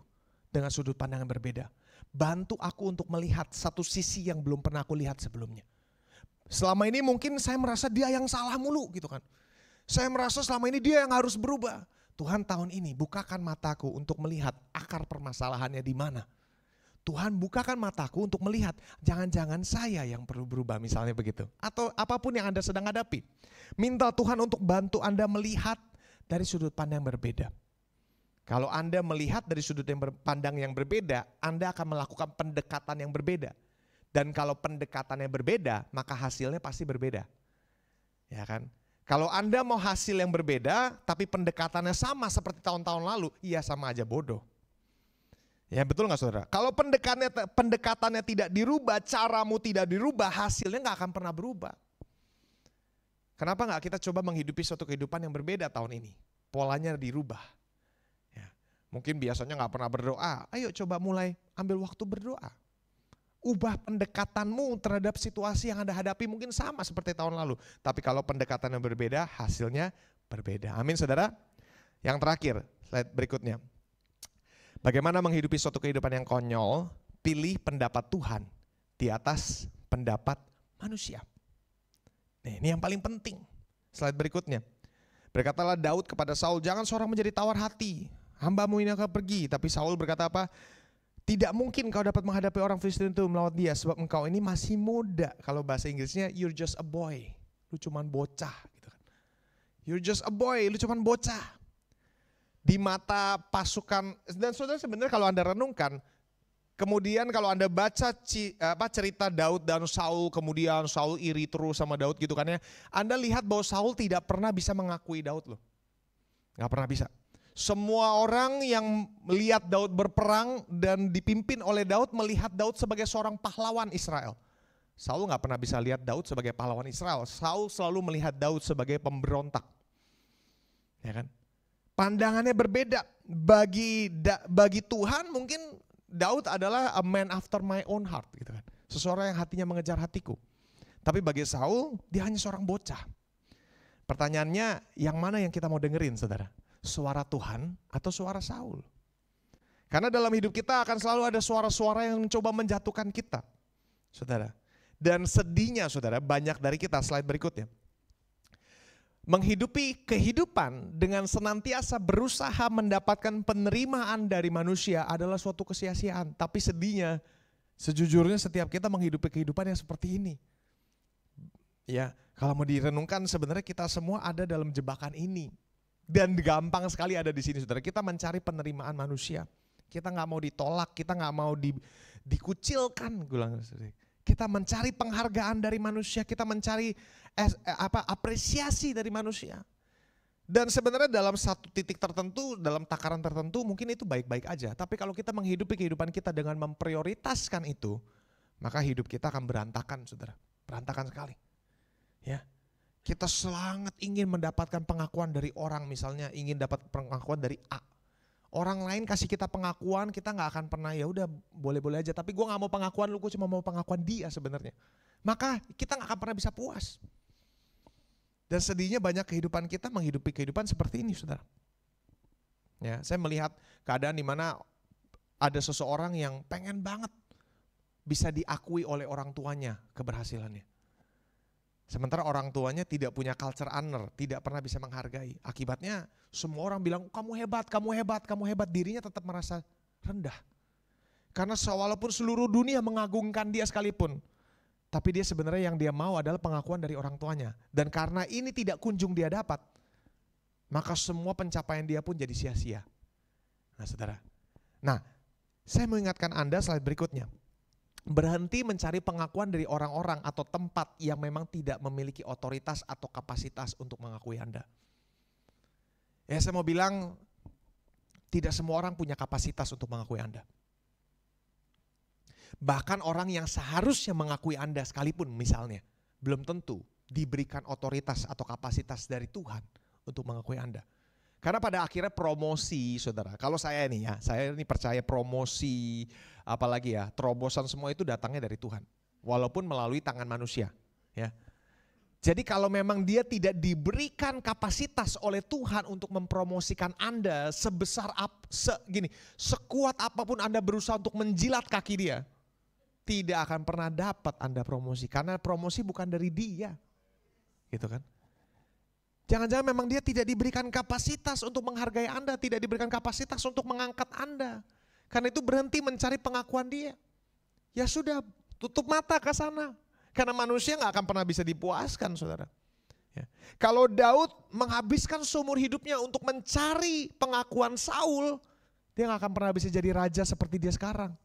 dengan sudut pandang yang berbeda. Bantu aku untuk melihat satu sisi yang belum pernah aku lihat sebelumnya. Selama ini mungkin saya merasa dia yang salah mulu gitu kan. Saya merasa selama ini dia yang harus berubah. Tuhan tahun ini bukakan mataku untuk melihat akar permasalahannya di mana. Tuhan bukakan mataku untuk melihat jangan-jangan saya yang perlu berubah misalnya begitu. Atau apapun yang Anda sedang hadapi. Minta Tuhan untuk bantu Anda melihat dari sudut pandang yang berbeda. Kalau Anda melihat dari sudut pandang yang berbeda, Anda akan melakukan pendekatan yang berbeda. Dan kalau pendekatannya berbeda, maka hasilnya pasti berbeda. Ya kan? Kalau Anda mau hasil yang berbeda, tapi pendekatannya sama seperti tahun-tahun lalu, ya sama aja bodoh. Ya betul nggak saudara? Kalau pendekatannya tidak dirubah, caramu tidak dirubah, hasilnya nggak akan pernah berubah. Kenapa nggak kita coba menghidupi suatu kehidupan yang berbeda tahun ini? Polanya dirubah. Ya, mungkin biasanya nggak pernah berdoa, ayo coba mulai ambil waktu berdoa. Ubah pendekatanmu terhadap situasi yang Anda hadapi mungkin sama seperti tahun lalu. Tapi kalau pendekatannya berbeda, hasilnya berbeda. Amin saudara. Yang terakhir, slide berikutnya. Bagaimana menghidupi suatu kehidupan yang konyol? Pilih pendapat Tuhan di atas pendapat manusia. Nih, ini yang paling penting. Slide berikutnya. Berkatalah Daud kepada Saul, jangan seorang menjadi tawar hati. Hambamu ini akan pergi. Tapi Saul berkata apa? Tidak mungkin kau dapat menghadapi orang Filistin itu melawan dia sebab engkau ini masih muda. Kalau bahasa Inggrisnya you're just a boy. Lu cuman bocah gitu kan. You're just a boy, lu cuman bocah. Di mata pasukan, dan saudara sebenarnya kalau Anda renungkan, kemudian kalau Anda baca cerita Daud dan Saul, kemudian Saul iri terus sama Daud gitu kan ya. Anda lihat bahwa Saul tidak pernah bisa mengakui Daud loh. Gak pernah bisa. Semua orang yang melihat Daud berperang dan dipimpin oleh Daud melihat Daud sebagai seorang pahlawan Israel. Saul gak pernah bisa lihat Daud sebagai pahlawan Israel. Saul selalu melihat Daud sebagai pemberontak. Ya kan? Pandangannya berbeda. Bagi Tuhan mungkin Daud adalah a man after my own heart. Gitu kan? Seseorang yang hatinya mengejar hatiku. Tapi bagi Saul dia hanya seorang bocah. Pertanyaannya yang mana yang kita mau dengerin saudara? Suara Tuhan atau suara Saul? Karena dalam hidup kita akan selalu ada suara-suara yang mencoba menjatuhkan kita, saudara. Dan sedihnya saudara, banyak dari kita, slide berikutnya. Menghidupi kehidupan dengan senantiasa berusaha mendapatkan penerimaan dari manusia adalah suatu kesia-siaan. Tapi sedihnya, sejujurnya setiap kita menghidupi kehidupan yang seperti ini. Ya, kalau mau direnungkan sebenarnya kita semua ada dalam jebakan ini. Dan gampang sekali ada di sini saudara. Kita mencari penerimaan manusia. Kita nggak mau ditolak, kita nggak mau dikucilkan. Kita mencari penghargaan dari manusia, kita mencari apresiasi dari manusia. Dan sebenarnya dalam satu titik tertentu, dalam takaran tertentu mungkin itu baik-baik aja. Tapi kalau kita menghidupi kehidupan kita dengan memprioritaskan itu, maka hidup kita akan berantakan saudara. Berantakan sekali. Ya. Kita sangat ingin mendapatkan pengakuan dari orang, misalnya ingin dapat pengakuan dari A. Orang lain kasih kita pengakuan, kita nggak akan pernah ya udah boleh-boleh aja. Tapi gue nggak mau pengakuan lu, gue cuma mau pengakuan dia sebenarnya. Maka kita nggak akan pernah bisa puas. Dan sedihnya banyak kehidupan kita menghidupi kehidupan seperti ini, saudara. Ya, saya melihat keadaan di mana ada seseorang yang pengen banget bisa diakui oleh orang tuanya keberhasilannya. Sementara orang tuanya tidak punya culture honor, tidak pernah bisa menghargai. Akibatnya semua orang bilang kamu hebat, kamu hebat, kamu hebat. Dirinya tetap merasa rendah. Karena walaupun seluruh dunia mengagungkan dia sekalipun, tapi dia sebenarnya yang dia mau adalah pengakuan dari orang tuanya. Dan karena ini tidak kunjung dia dapat, maka semua pencapaian dia pun jadi sia-sia. Nah saudara, saya mau ingatkan Anda slide berikutnya. Berhenti mencari pengakuan dari orang-orang atau tempat yang memang tidak memiliki otoritas atau kapasitas untuk mengakui Anda. Ya saya mau bilang, tidak semua orang punya kapasitas untuk mengakui Anda. Bahkan orang yang seharusnya mengakui Anda sekalipun misalnya, belum tentu diberikan otoritas atau kapasitas dari Tuhan untuk mengakui Anda. Karena pada akhirnya promosi saudara, kalau saya ini percaya promosi, apalagi ya terobosan semua itu datangnya dari Tuhan. Walaupun melalui tangan manusia. Ya. Jadi kalau memang dia tidak diberikan kapasitas oleh Tuhan untuk mempromosikan Anda sekuat apapun Anda berusaha untuk menjilat kaki dia, tidak akan pernah dapat Anda promosi. Karena promosi bukan dari dia. Gitu kan. Jangan-jangan memang dia tidak diberikan kapasitas untuk menghargai Anda, tidak diberikan kapasitas untuk mengangkat Anda. Karena itu berhenti mencari pengakuan dia. Ya sudah, tutup mata ke sana. Karena manusia gak akan pernah bisa dipuaskan saudara. Ya. Kalau Daud menghabiskan seumur hidupnya untuk mencari pengakuan Saul, dia gak akan pernah bisa jadi raja seperti dia sekarang.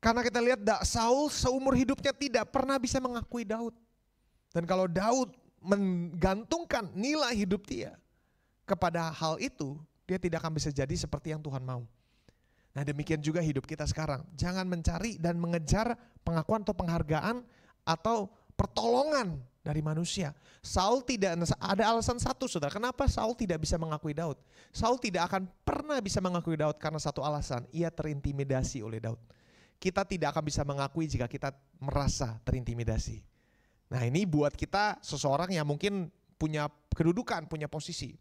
Karena kita lihat Saul seumur hidupnya tidak pernah bisa mengakui Daud. Dan kalau Daud menggantungkan nilai hidup dia kepada hal itu, dia tidak akan bisa jadi seperti yang Tuhan mau. Nah demikian juga hidup kita sekarang. Jangan mencari dan mengejar pengakuan atau penghargaan atau pertolongan dari manusia. Saul tidak, ada alasan satu saudara, kenapa Saul tidak bisa mengakui Daud. Saul tidak akan pernah bisa mengakui Daud karena satu alasan, ia terintimidasi oleh Daud. Kita tidak akan bisa mengakui jika kita merasa terintimidasi. Nah ini buat kita seseorang yang mungkin punya kedudukan, punya posisi.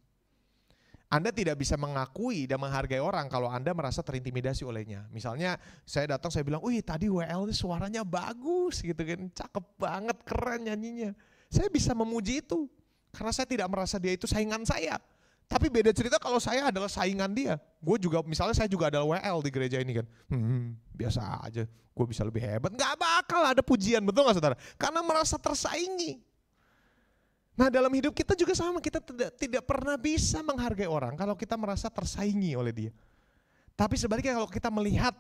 Anda tidak bisa mengakui dan menghargai orang kalau Anda merasa terintimidasi olehnya. Misalnya saya datang, saya bilang, wih tadi WL ini suaranya bagus gitu kan, cakep banget, keren nyanyinya. Saya bisa memuji itu, karena saya tidak merasa dia itu saingan saya. Tapi beda cerita kalau saya adalah saingan dia. Gue juga, misalnya saya juga adalah WL di gereja ini kan. Biasa aja, gue bisa lebih hebat. Gak bakal ada pujian, betul gak saudara? Karena merasa tersaingi. Nah dalam hidup kita juga sama, kita tidak pernah bisa menghargai orang kalau kita merasa tersaingi oleh dia. Tapi sebaliknya kalau kita melihat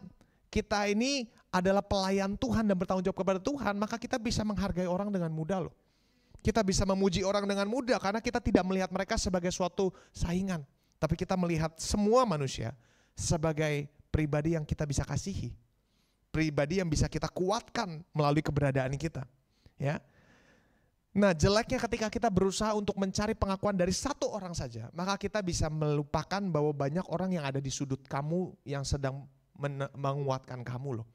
kita ini adalah pelayan Tuhan dan bertanggung jawab kepada Tuhan, maka kita bisa menghargai orang dengan mudah loh. Kita bisa memuji orang dengan mudah karena kita tidak melihat mereka sebagai suatu saingan. Tapi kita melihat semua manusia sebagai pribadi yang kita bisa kasihi. Pribadi yang bisa kita kuatkan melalui keberadaan kita. Ya. Nah jeleknya ketika kita berusaha untuk mencari pengakuan dari satu orang saja, maka kita bisa melupakan bahwa banyak orang yang ada di sudut kamu yang sedang menguatkan kamu loh.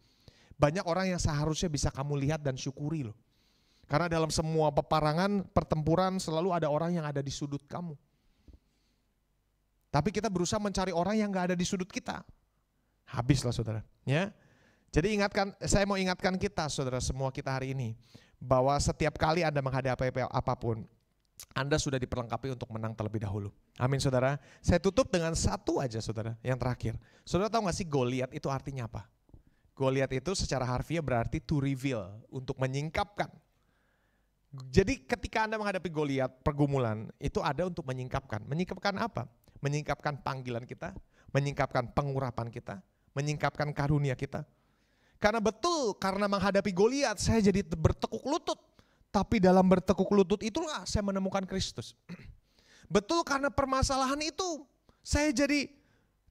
Banyak orang yang seharusnya bisa kamu lihat dan syukuri loh. Karena dalam semua peperangan, pertempuran selalu ada orang yang ada di sudut kamu. Tapi kita berusaha mencari orang yang gak ada di sudut kita. Habislah saudara. Ya. Jadi saya mau ingatkan kita saudara semua kita hari ini. Bahwa setiap kali Anda menghadapi apapun, Anda sudah diperlengkapi untuk menang terlebih dahulu. Amin saudara. Saya tutup dengan satu aja saudara, yang terakhir. Saudara tahu gak sih Goliat itu artinya apa? Goliat itu secara harfiah berarti to reveal, untuk menyingkapkan. Jadi ketika Anda menghadapi Goliat, pergumulan, itu ada untuk menyingkapkan. Menyingkapkan apa? Menyingkapkan panggilan kita, menyingkapkan pengurapan kita, menyingkapkan karunia kita. Karena betul, karena menghadapi Goliat, saya jadi bertekuk lutut. Tapi dalam bertekuk lutut itulah saya menemukan Kristus. Betul karena permasalahan itu, saya jadi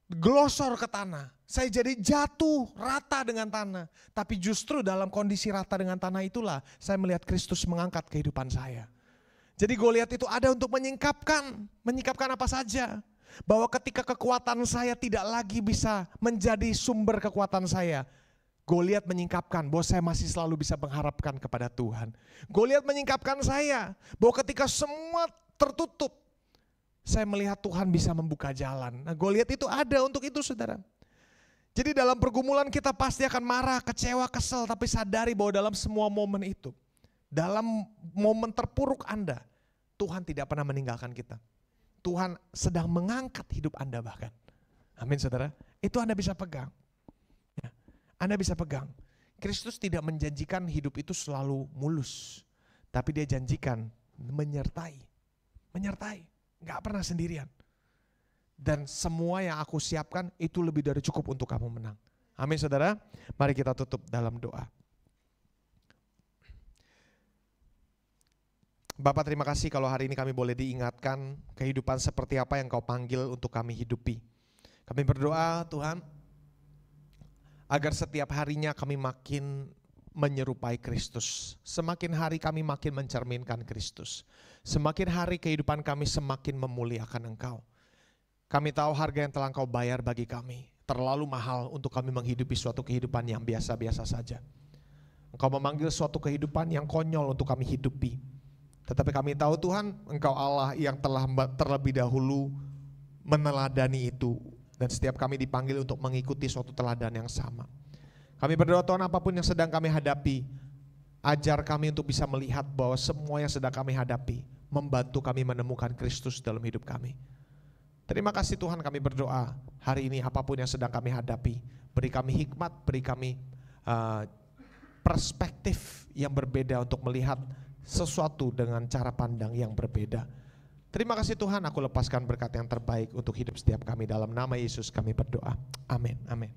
glosor ke tanah. Saya jadi jatuh rata dengan tanah. Tapi justru dalam kondisi rata dengan tanah itulah saya melihat Kristus mengangkat kehidupan saya. Jadi Goliat itu ada untuk menyingkapkan apa saja. Bahwa ketika kekuatan saya tidak lagi bisa menjadi sumber kekuatan saya, Goliat menyingkapkan bahwa saya masih selalu bisa mengharapkan kepada Tuhan. Goliat menyingkapkan saya bahwa ketika semua tertutup, saya melihat Tuhan bisa membuka jalan. Nah Goliat itu ada untuk itu saudara. Jadi dalam pergumulan kita pasti akan marah, kecewa, kesel. Tapi sadari bahwa dalam semua momen itu, dalam momen terpuruk Anda, Tuhan tidak pernah meninggalkan kita. Tuhan sedang mengangkat hidup Anda bahkan. Amin saudara. Itu Anda bisa pegang. Ya. Anda bisa pegang. Kristus tidak menjanjikan hidup itu selalu mulus. Tapi dia janjikan menyertai. Menyertai. Gak pernah sendirian. Dan semua yang aku siapkan itu lebih dari cukup untuk kamu menang. Amin saudara. Mari kita tutup dalam doa. Bapak terima kasih kalau hari ini kami boleh diingatkan kehidupan seperti apa yang Kau panggil untuk kami hidupi. Kami berdoa Tuhan agar setiap harinya kami makin menyerupai Kristus. Semakin hari kami makin mencerminkan Kristus. Semakin hari kehidupan kami semakin memuliakan Engkau. Kami tahu harga yang telah Engkau bayar bagi kami terlalu mahal untuk kami menghidupi suatu kehidupan yang biasa-biasa saja. Engkau memanggil suatu kehidupan yang konyol untuk kami hidupi. Tetapi kami tahu Tuhan, Engkau Allah yang telah terlebih dahulu meneladani itu. Dan setiap kami dipanggil untuk mengikuti suatu teladan yang sama. Kami berdoa Tuhan apapun yang sedang kami hadapi, ajar kami untuk bisa melihat bahwa semua yang sedang kami hadapi membantu kami menemukan Kristus dalam hidup kami. Terima kasih Tuhan, kami berdoa hari ini apapun yang sedang kami hadapi, beri kami hikmat, beri kami perspektif yang berbeda untuk melihat sesuatu dengan cara pandang yang berbeda. Terima kasih Tuhan, aku lepaskan berkat yang terbaik untuk hidup setiap kami. Dalam nama Yesus kami berdoa. Amin. Amin.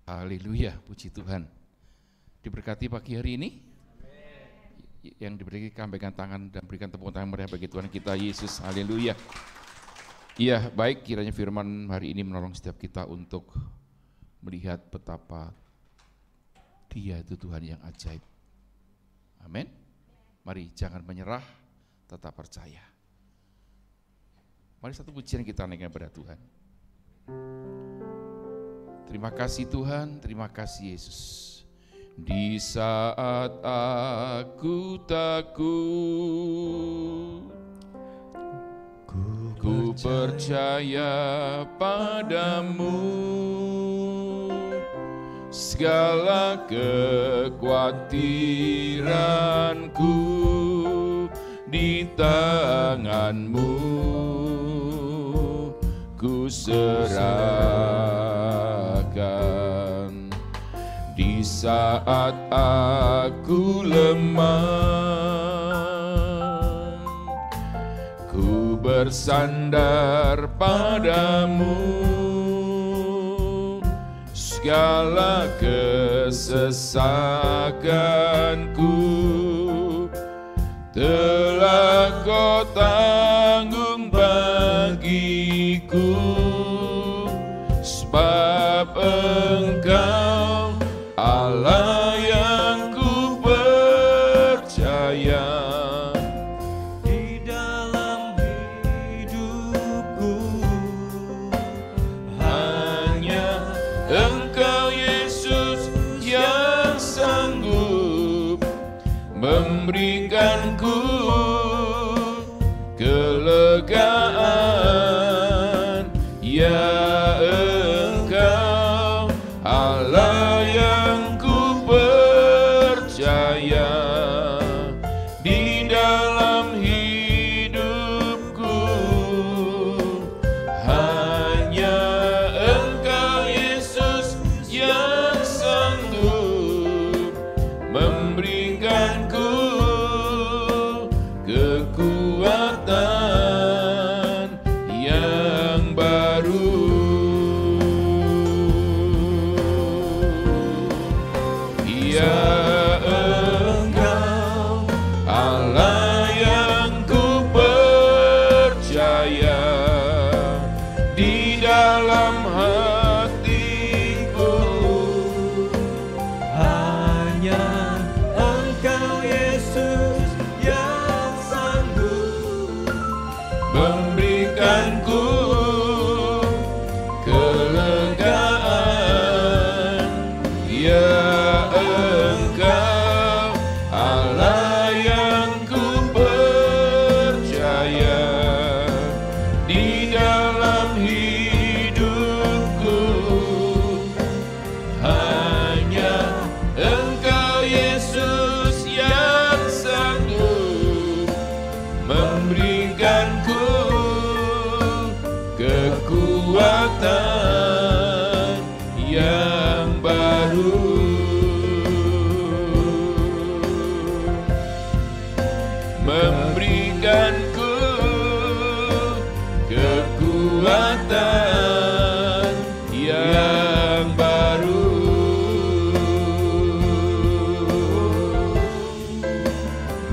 Haleluya, puji Tuhan. Diberkati pagi hari ini. Yang diberi kambingkan tangan dan berikan tepuk tangan meriah bagi Tuhan kita Yesus. Haleluya. Iya, baik, kiranya firman hari ini menolong setiap kita untuk melihat betapa Dia itu Tuhan yang ajaib. Amin. Mari jangan menyerah, tetap percaya. Mari satu pujian kita naikkan kepada Tuhan. Terima kasih Tuhan, terima kasih Yesus. Di saat aku takut, ku percaya padamu. Segala kekhawatiranku di tangan-Mu ku serahkan. Di saat aku lemah, ku bersandar padamu. Segala kesesakanku telah Kau tanggung bagiku, sebab Engkau Allah yang ku percaya. Di dalam hidupku Hanya Engkau Yesus yang sanggup memberikanku kelegaan. Ya Engkau Allah yang ku percaya. Di dalam hidupku hanya Engkau Yesus yang sanggup memberikanku kekuatan yang baru. Ya Engkau Allah yang ku percaya. Di dalam hatiku hanya Engkau Yesus yang sanggup memberikanku kelegaan. Ya Engkau Allah yang ku percaya. Di dalam hidupku hanya Engkau Yesus yang sanggup memberikanku kekuatan yang baru. Memberikanku kekuatan yang baru.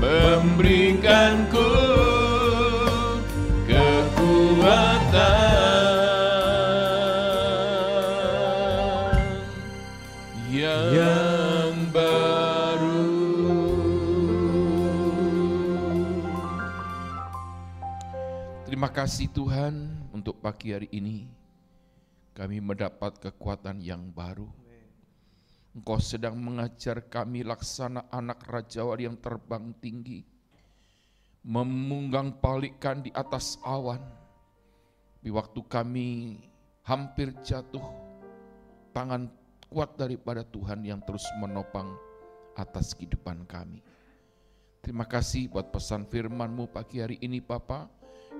Memberikanku kekuatan yang baru. Terima kasih Tuhan untuk pagi hari ini kami mendapat kekuatan yang baru. Engkau sedang mengajar kami laksana anak rajawan yang terbang tinggi, memunggang palikkan di atas awan. Di waktu kami hampir jatuh, tangan kuat daripada Tuhan yang terus menopang atas kehidupan kami. Terima kasih buat pesan firman-Mu pagi hari ini Bapa,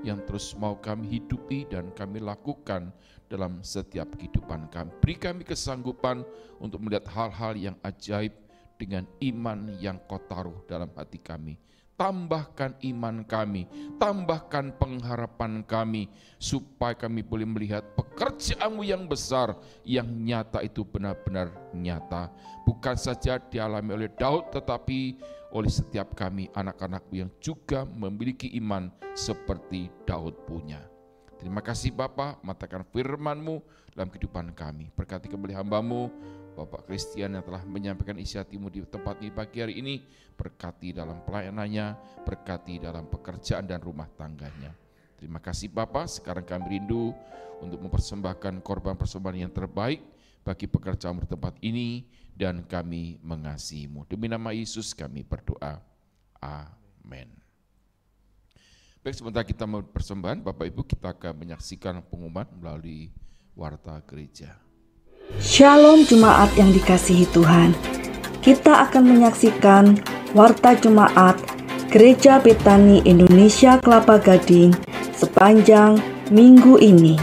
yang terus mau kami hidupi dan kami lakukan dalam setiap kehidupan kami. Beri kami kesanggupan untuk melihat hal-hal yang ajaib dengan iman yang Kau taruh dalam hati kami. tambahkan iman kami, tambahkan pengharapan kami, supaya kami boleh melihat pekerjaan-Mu yang besar, yang nyata itu benar-benar nyata. Bukan saja dialami oleh Daud, tetapi oleh setiap kami anak-anak-Mu yang juga memiliki iman seperti Daud punya. Terima kasih Bapa, matakan firman-Mu dalam kehidupan kami. Berkati kembali hamba-Mu, Bapak Christian yang telah menyampaikan isi hati-Mu di tempat ini pagi hari ini. Berkati dalam pelayanannya, berkati dalam pekerjaan dan rumah tangganya. Terima kasih Bapa, sekarang kami rindu untuk mempersembahkan korban persembahan yang terbaik bagi pekerjaan di tempat ini, dan kami mengasihi-Mu. Demi nama Yesus kami berdoa. Amin. Baik, sebentar kita mau persembahan, Bapak Ibu, kita akan menyaksikan pengumuman melalui Warta Gereja. Shalom Jemaat yang dikasihi Tuhan. Kita akan menyaksikan Warta Jemaat Gereja Betani Indonesia Kelapa Gading sepanjang minggu ini.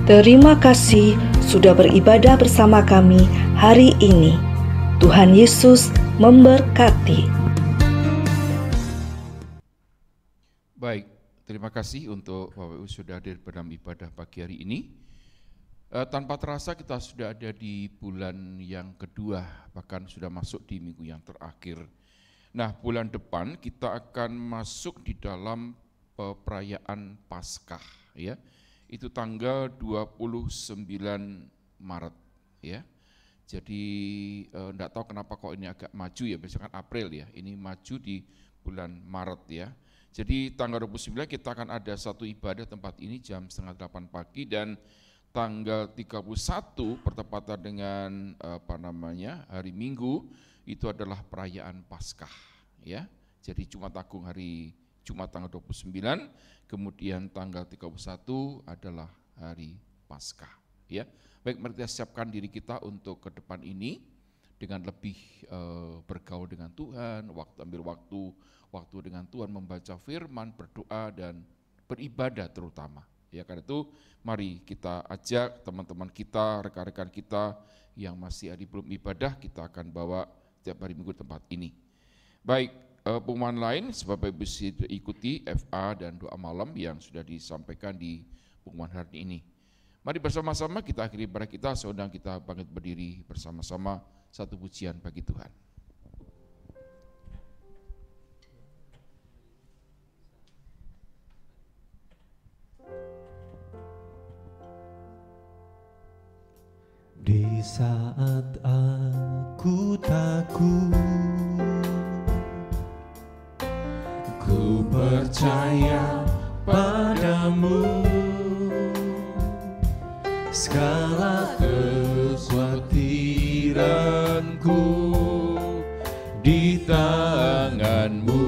Terima kasih sudah beribadah bersama kami hari ini. Tuhan Yesus memberkati. Baik, terima kasih untuk Bapak Ibu sudah hadir dalam ibadah pagi hari ini. Tanpa terasa kita sudah ada di bulan yang kedua, bahkan sudah masuk di minggu yang terakhir. Nah, bulan depan kita akan masuk di dalam perayaan Paskah, ya. Itu tanggal 29 Maret, ya. Jadi enggak tahu kenapa kok ini agak maju ya, biasanya kan April ya, ini maju di bulan Maret ya. Jadi tanggal 29 kita akan ada satu ibadah tempat ini jam 7:30 pagi, dan tanggal 31 bertepatan dengan hari Minggu itu adalah perayaan Paskah ya. Jadi Jumat Agung hari Jumat tanggal 29, kemudian tanggal 31 adalah hari Paskah ya. Baik, mari kita siapkan diri kita untuk ke depan ini dengan lebih bergaul dengan Tuhan, ambil waktu dengan Tuhan, membaca firman, berdoa dan beribadah terutama. Ya, karena itu mari kita ajak teman-teman kita, rekan-rekan kita yang masih belum ibadah, kita akan bawa setiap hari Minggu tempat ini. Baik, pengumuman lain sebab Ibu sudah ikuti FA dan doa malam yang sudah disampaikan di pengumuman hari ini. Mari bersama-sama kita akhiri ibadah kita, seundang kita bangkit berdiri bersama-sama satu pujian bagi Tuhan. Di saat aku takut, ku percaya padamu. Segala kekhawatiranku di tangan-Mu,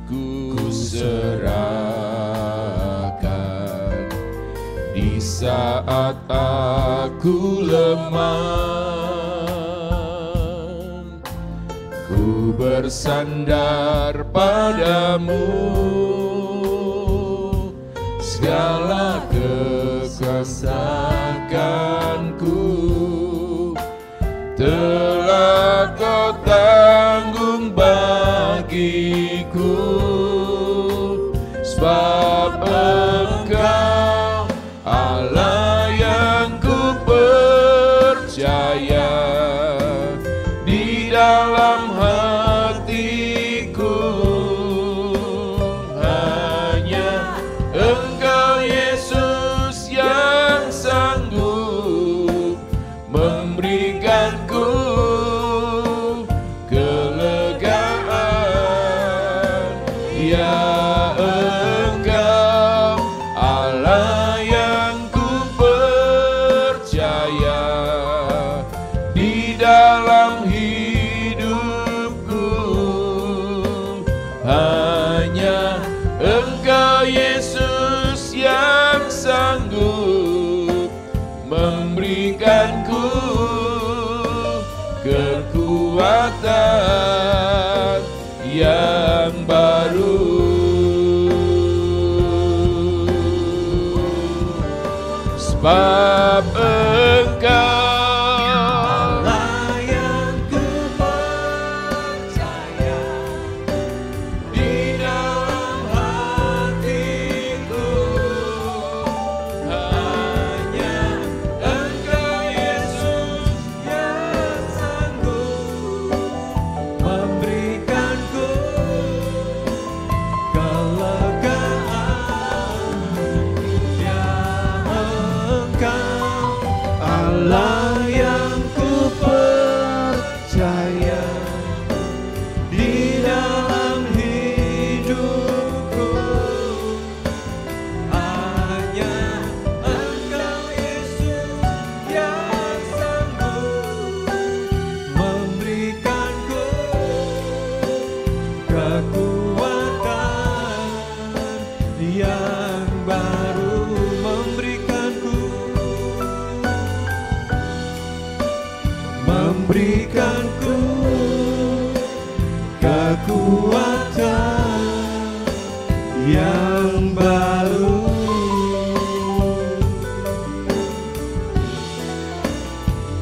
ku serahkan. Di saat aku lemah, ku bersandar padamu. Segala kesesakanku telah Kau tanggung bagiku, sebab Engkau sebab Engkau Allah yang ku percaya di dalam hatiku. Hanya Engkau Yesus yang sanggup memberikanku kelegaan. Ya Engkau Allah yang ku percaya di dalam hidupku. Hanya Engkau Yesus yang sanggup memberikanku kekuatan yang baru, memberikanku kekuatan yang baru.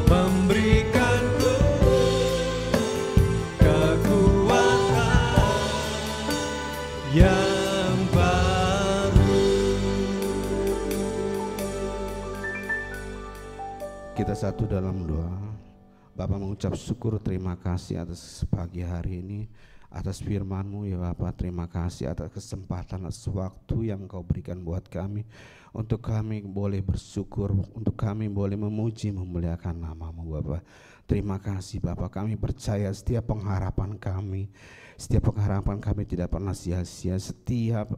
Memberikanku kekuatan yang baru. Kita satu dalam doa. Bapak mengucap syukur, terima kasih atas pagi hari ini, atas firman-Mu ya Bapak. Terima kasih atas kesempatan, atas waktu yang Kau berikan buat kami, untuk kami boleh bersyukur, untuk kami boleh memuji, memuliakan nama-Mu Bapak. Terima kasih Bapak, kami percaya setiap pengharapan kami tidak pernah sia-sia. Setiap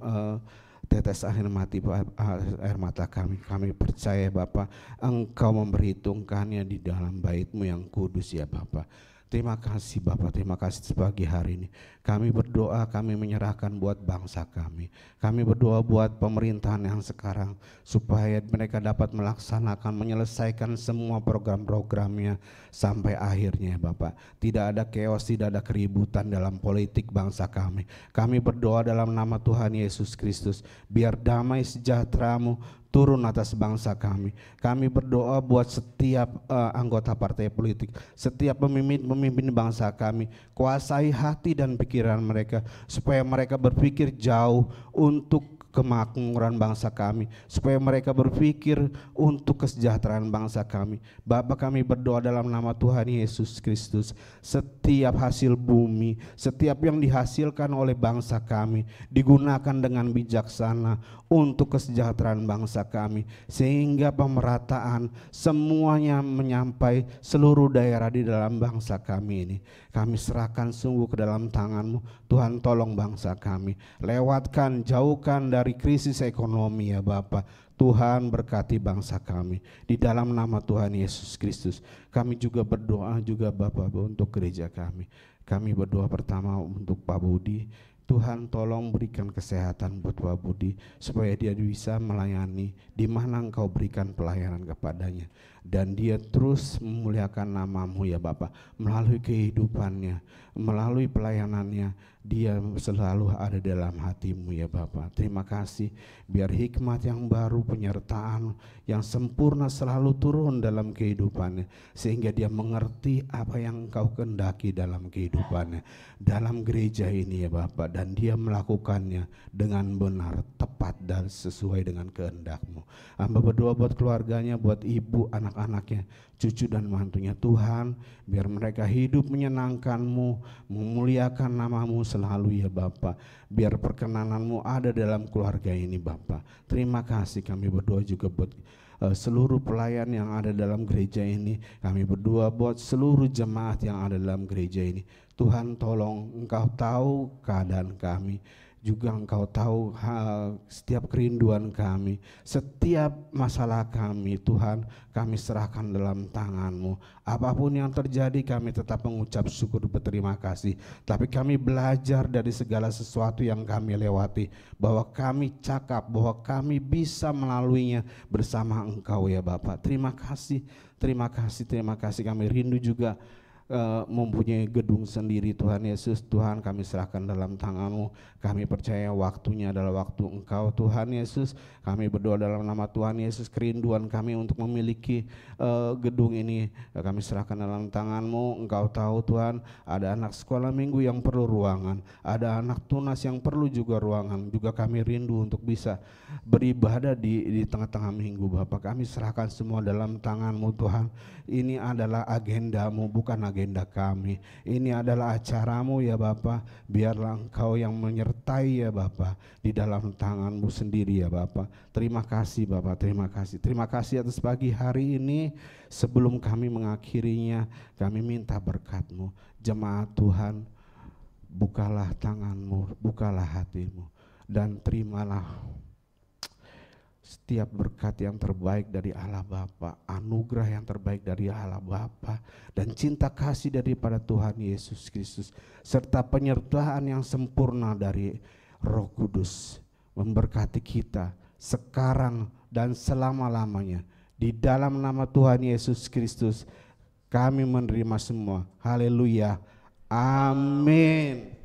tetes air mata kami percaya Bapak, Engkau memperhitungkannya di dalam bait-Mu yang kudus ya Bapak. Terima kasih Bapak, terima kasih pagi hari ini. Kami berdoa, kami menyerahkan buat bangsa kami. Kami berdoa buat pemerintahan yang sekarang, supaya mereka dapat melaksanakan, menyelesaikan semua program-programnya sampai akhirnya Bapak. Tidak ada chaos, tidak ada keributan dalam politik bangsa kami. Kami berdoa dalam nama Tuhan Yesus Kristus, biar damai sejahtera-Mu turun atas bangsa kami. Kami berdoa buat setiap anggota partai politik, setiap pemimpin bangsa kami, kuasai hati dan pikiran mereka, supaya mereka berpikir jauh untuk kemakmuran bangsa kami, supaya mereka berpikir untuk kesejahteraan bangsa kami. Bapa, kami berdoa dalam nama Tuhan Yesus Kristus, setiap hasil bumi, setiap yang dihasilkan oleh bangsa kami digunakan dengan bijaksana untuk kesejahteraan bangsa kami, sehingga pemerataan semuanya menyampai seluruh daerah di dalam bangsa kami ini. Kami serahkan sungguh ke dalam tangan-Mu Tuhan. Tolong bangsa kami, lewatkan, jauhkan dari krisis ekonomi ya Bapa. Tuhan berkati bangsa kami di dalam nama Tuhan Yesus Kristus. Kami juga berdoa juga Bapa untuk gereja kami. Kami berdoa pertama untuk Pak Budi. Tuhan tolong berikan kesehatan buat Pak Budi, supaya dia bisa melayani di mana Engkau berikan pelayanan kepadanya, dan dia terus memuliakan nama-Mu ya Bapa. Melalui kehidupannya, melalui pelayanannya, dia selalu ada dalam hati-Mu ya Bapa. Terima kasih, biar hikmat yang baru, penyertaan yang sempurna selalu turun dalam kehidupannya, sehingga dia mengerti apa yang Engkau kehendaki dalam kehidupannya, dalam gereja ini ya Bapa, dan dia melakukannya dengan benar, tepat dan sesuai dengan kehendak-Mu. Hamba berdoa buat keluarganya, buat ibu, anak-anaknya, cucu dan mantunya. Tuhan, biar mereka hidup menyenangkan-Mu, memuliakan nama-Mu selalu ya Bapa. Biar perkenanan-Mu ada dalam keluarga ini Bapa. Terima kasih, kami berdoa juga buat seluruh pelayan yang ada dalam gereja ini. Kami berdoa buat seluruh jemaat yang ada dalam gereja ini. Tuhan tolong, Engkau tahu keadaan kami, juga Engkau tahu setiap kerinduan kami, setiap masalah kami. Tuhan, kami serahkan dalam tangan-Mu. Apapun yang terjadi, kami tetap mengucap syukur, berterima kasih. Tapi kami belajar dari segala sesuatu yang kami lewati, bahwa kami cakap, bahwa kami bisa melaluinya bersama Engkau ya Bapak. Terima kasih, terima kasih, terima kasih. Kami rindu juga mempunyai gedung sendiri Tuhan Yesus. Tuhan, kami serahkan dalam tangan-Mu. Kami percaya waktunya adalah waktu Engkau Tuhan Yesus. Kami berdoa dalam nama Tuhan Yesus, kerinduan kami untuk memiliki gedung ini kami serahkan dalam tangan-Mu. Engkau tahu Tuhan, ada anak sekolah minggu yang perlu ruangan, ada anak tunas yang perlu juga ruangan. Juga kami rindu untuk bisa beribadah di tengah-tengah minggu Bapak. Kami serahkan semua dalam tangan-Mu Tuhan. Ini adalah agenda-Mu, bukan agenda kami. Ini adalah acara-Mu ya Bapa. Biarlah Engkau yang menyertai ya Bapa, di dalam tangan-Mu sendiri ya Bapa. Terima kasih Bapa, terima kasih. Terima kasih atas pagi hari ini. Sebelum kami mengakhirinya, kami minta berkat-Mu. Jemaat Tuhan, bukalah tangan-Mu, bukalah hati-Mu, dan terimalah setiap berkat yang terbaik dari Allah Bapa, anugerah yang terbaik dari Allah Bapa, dan cinta kasih daripada Tuhan Yesus Kristus, serta penyertaan yang sempurna dari Roh Kudus memberkati kita sekarang dan selama-lamanya. Di dalam nama Tuhan Yesus Kristus kami menerima semua. Haleluya. Amin.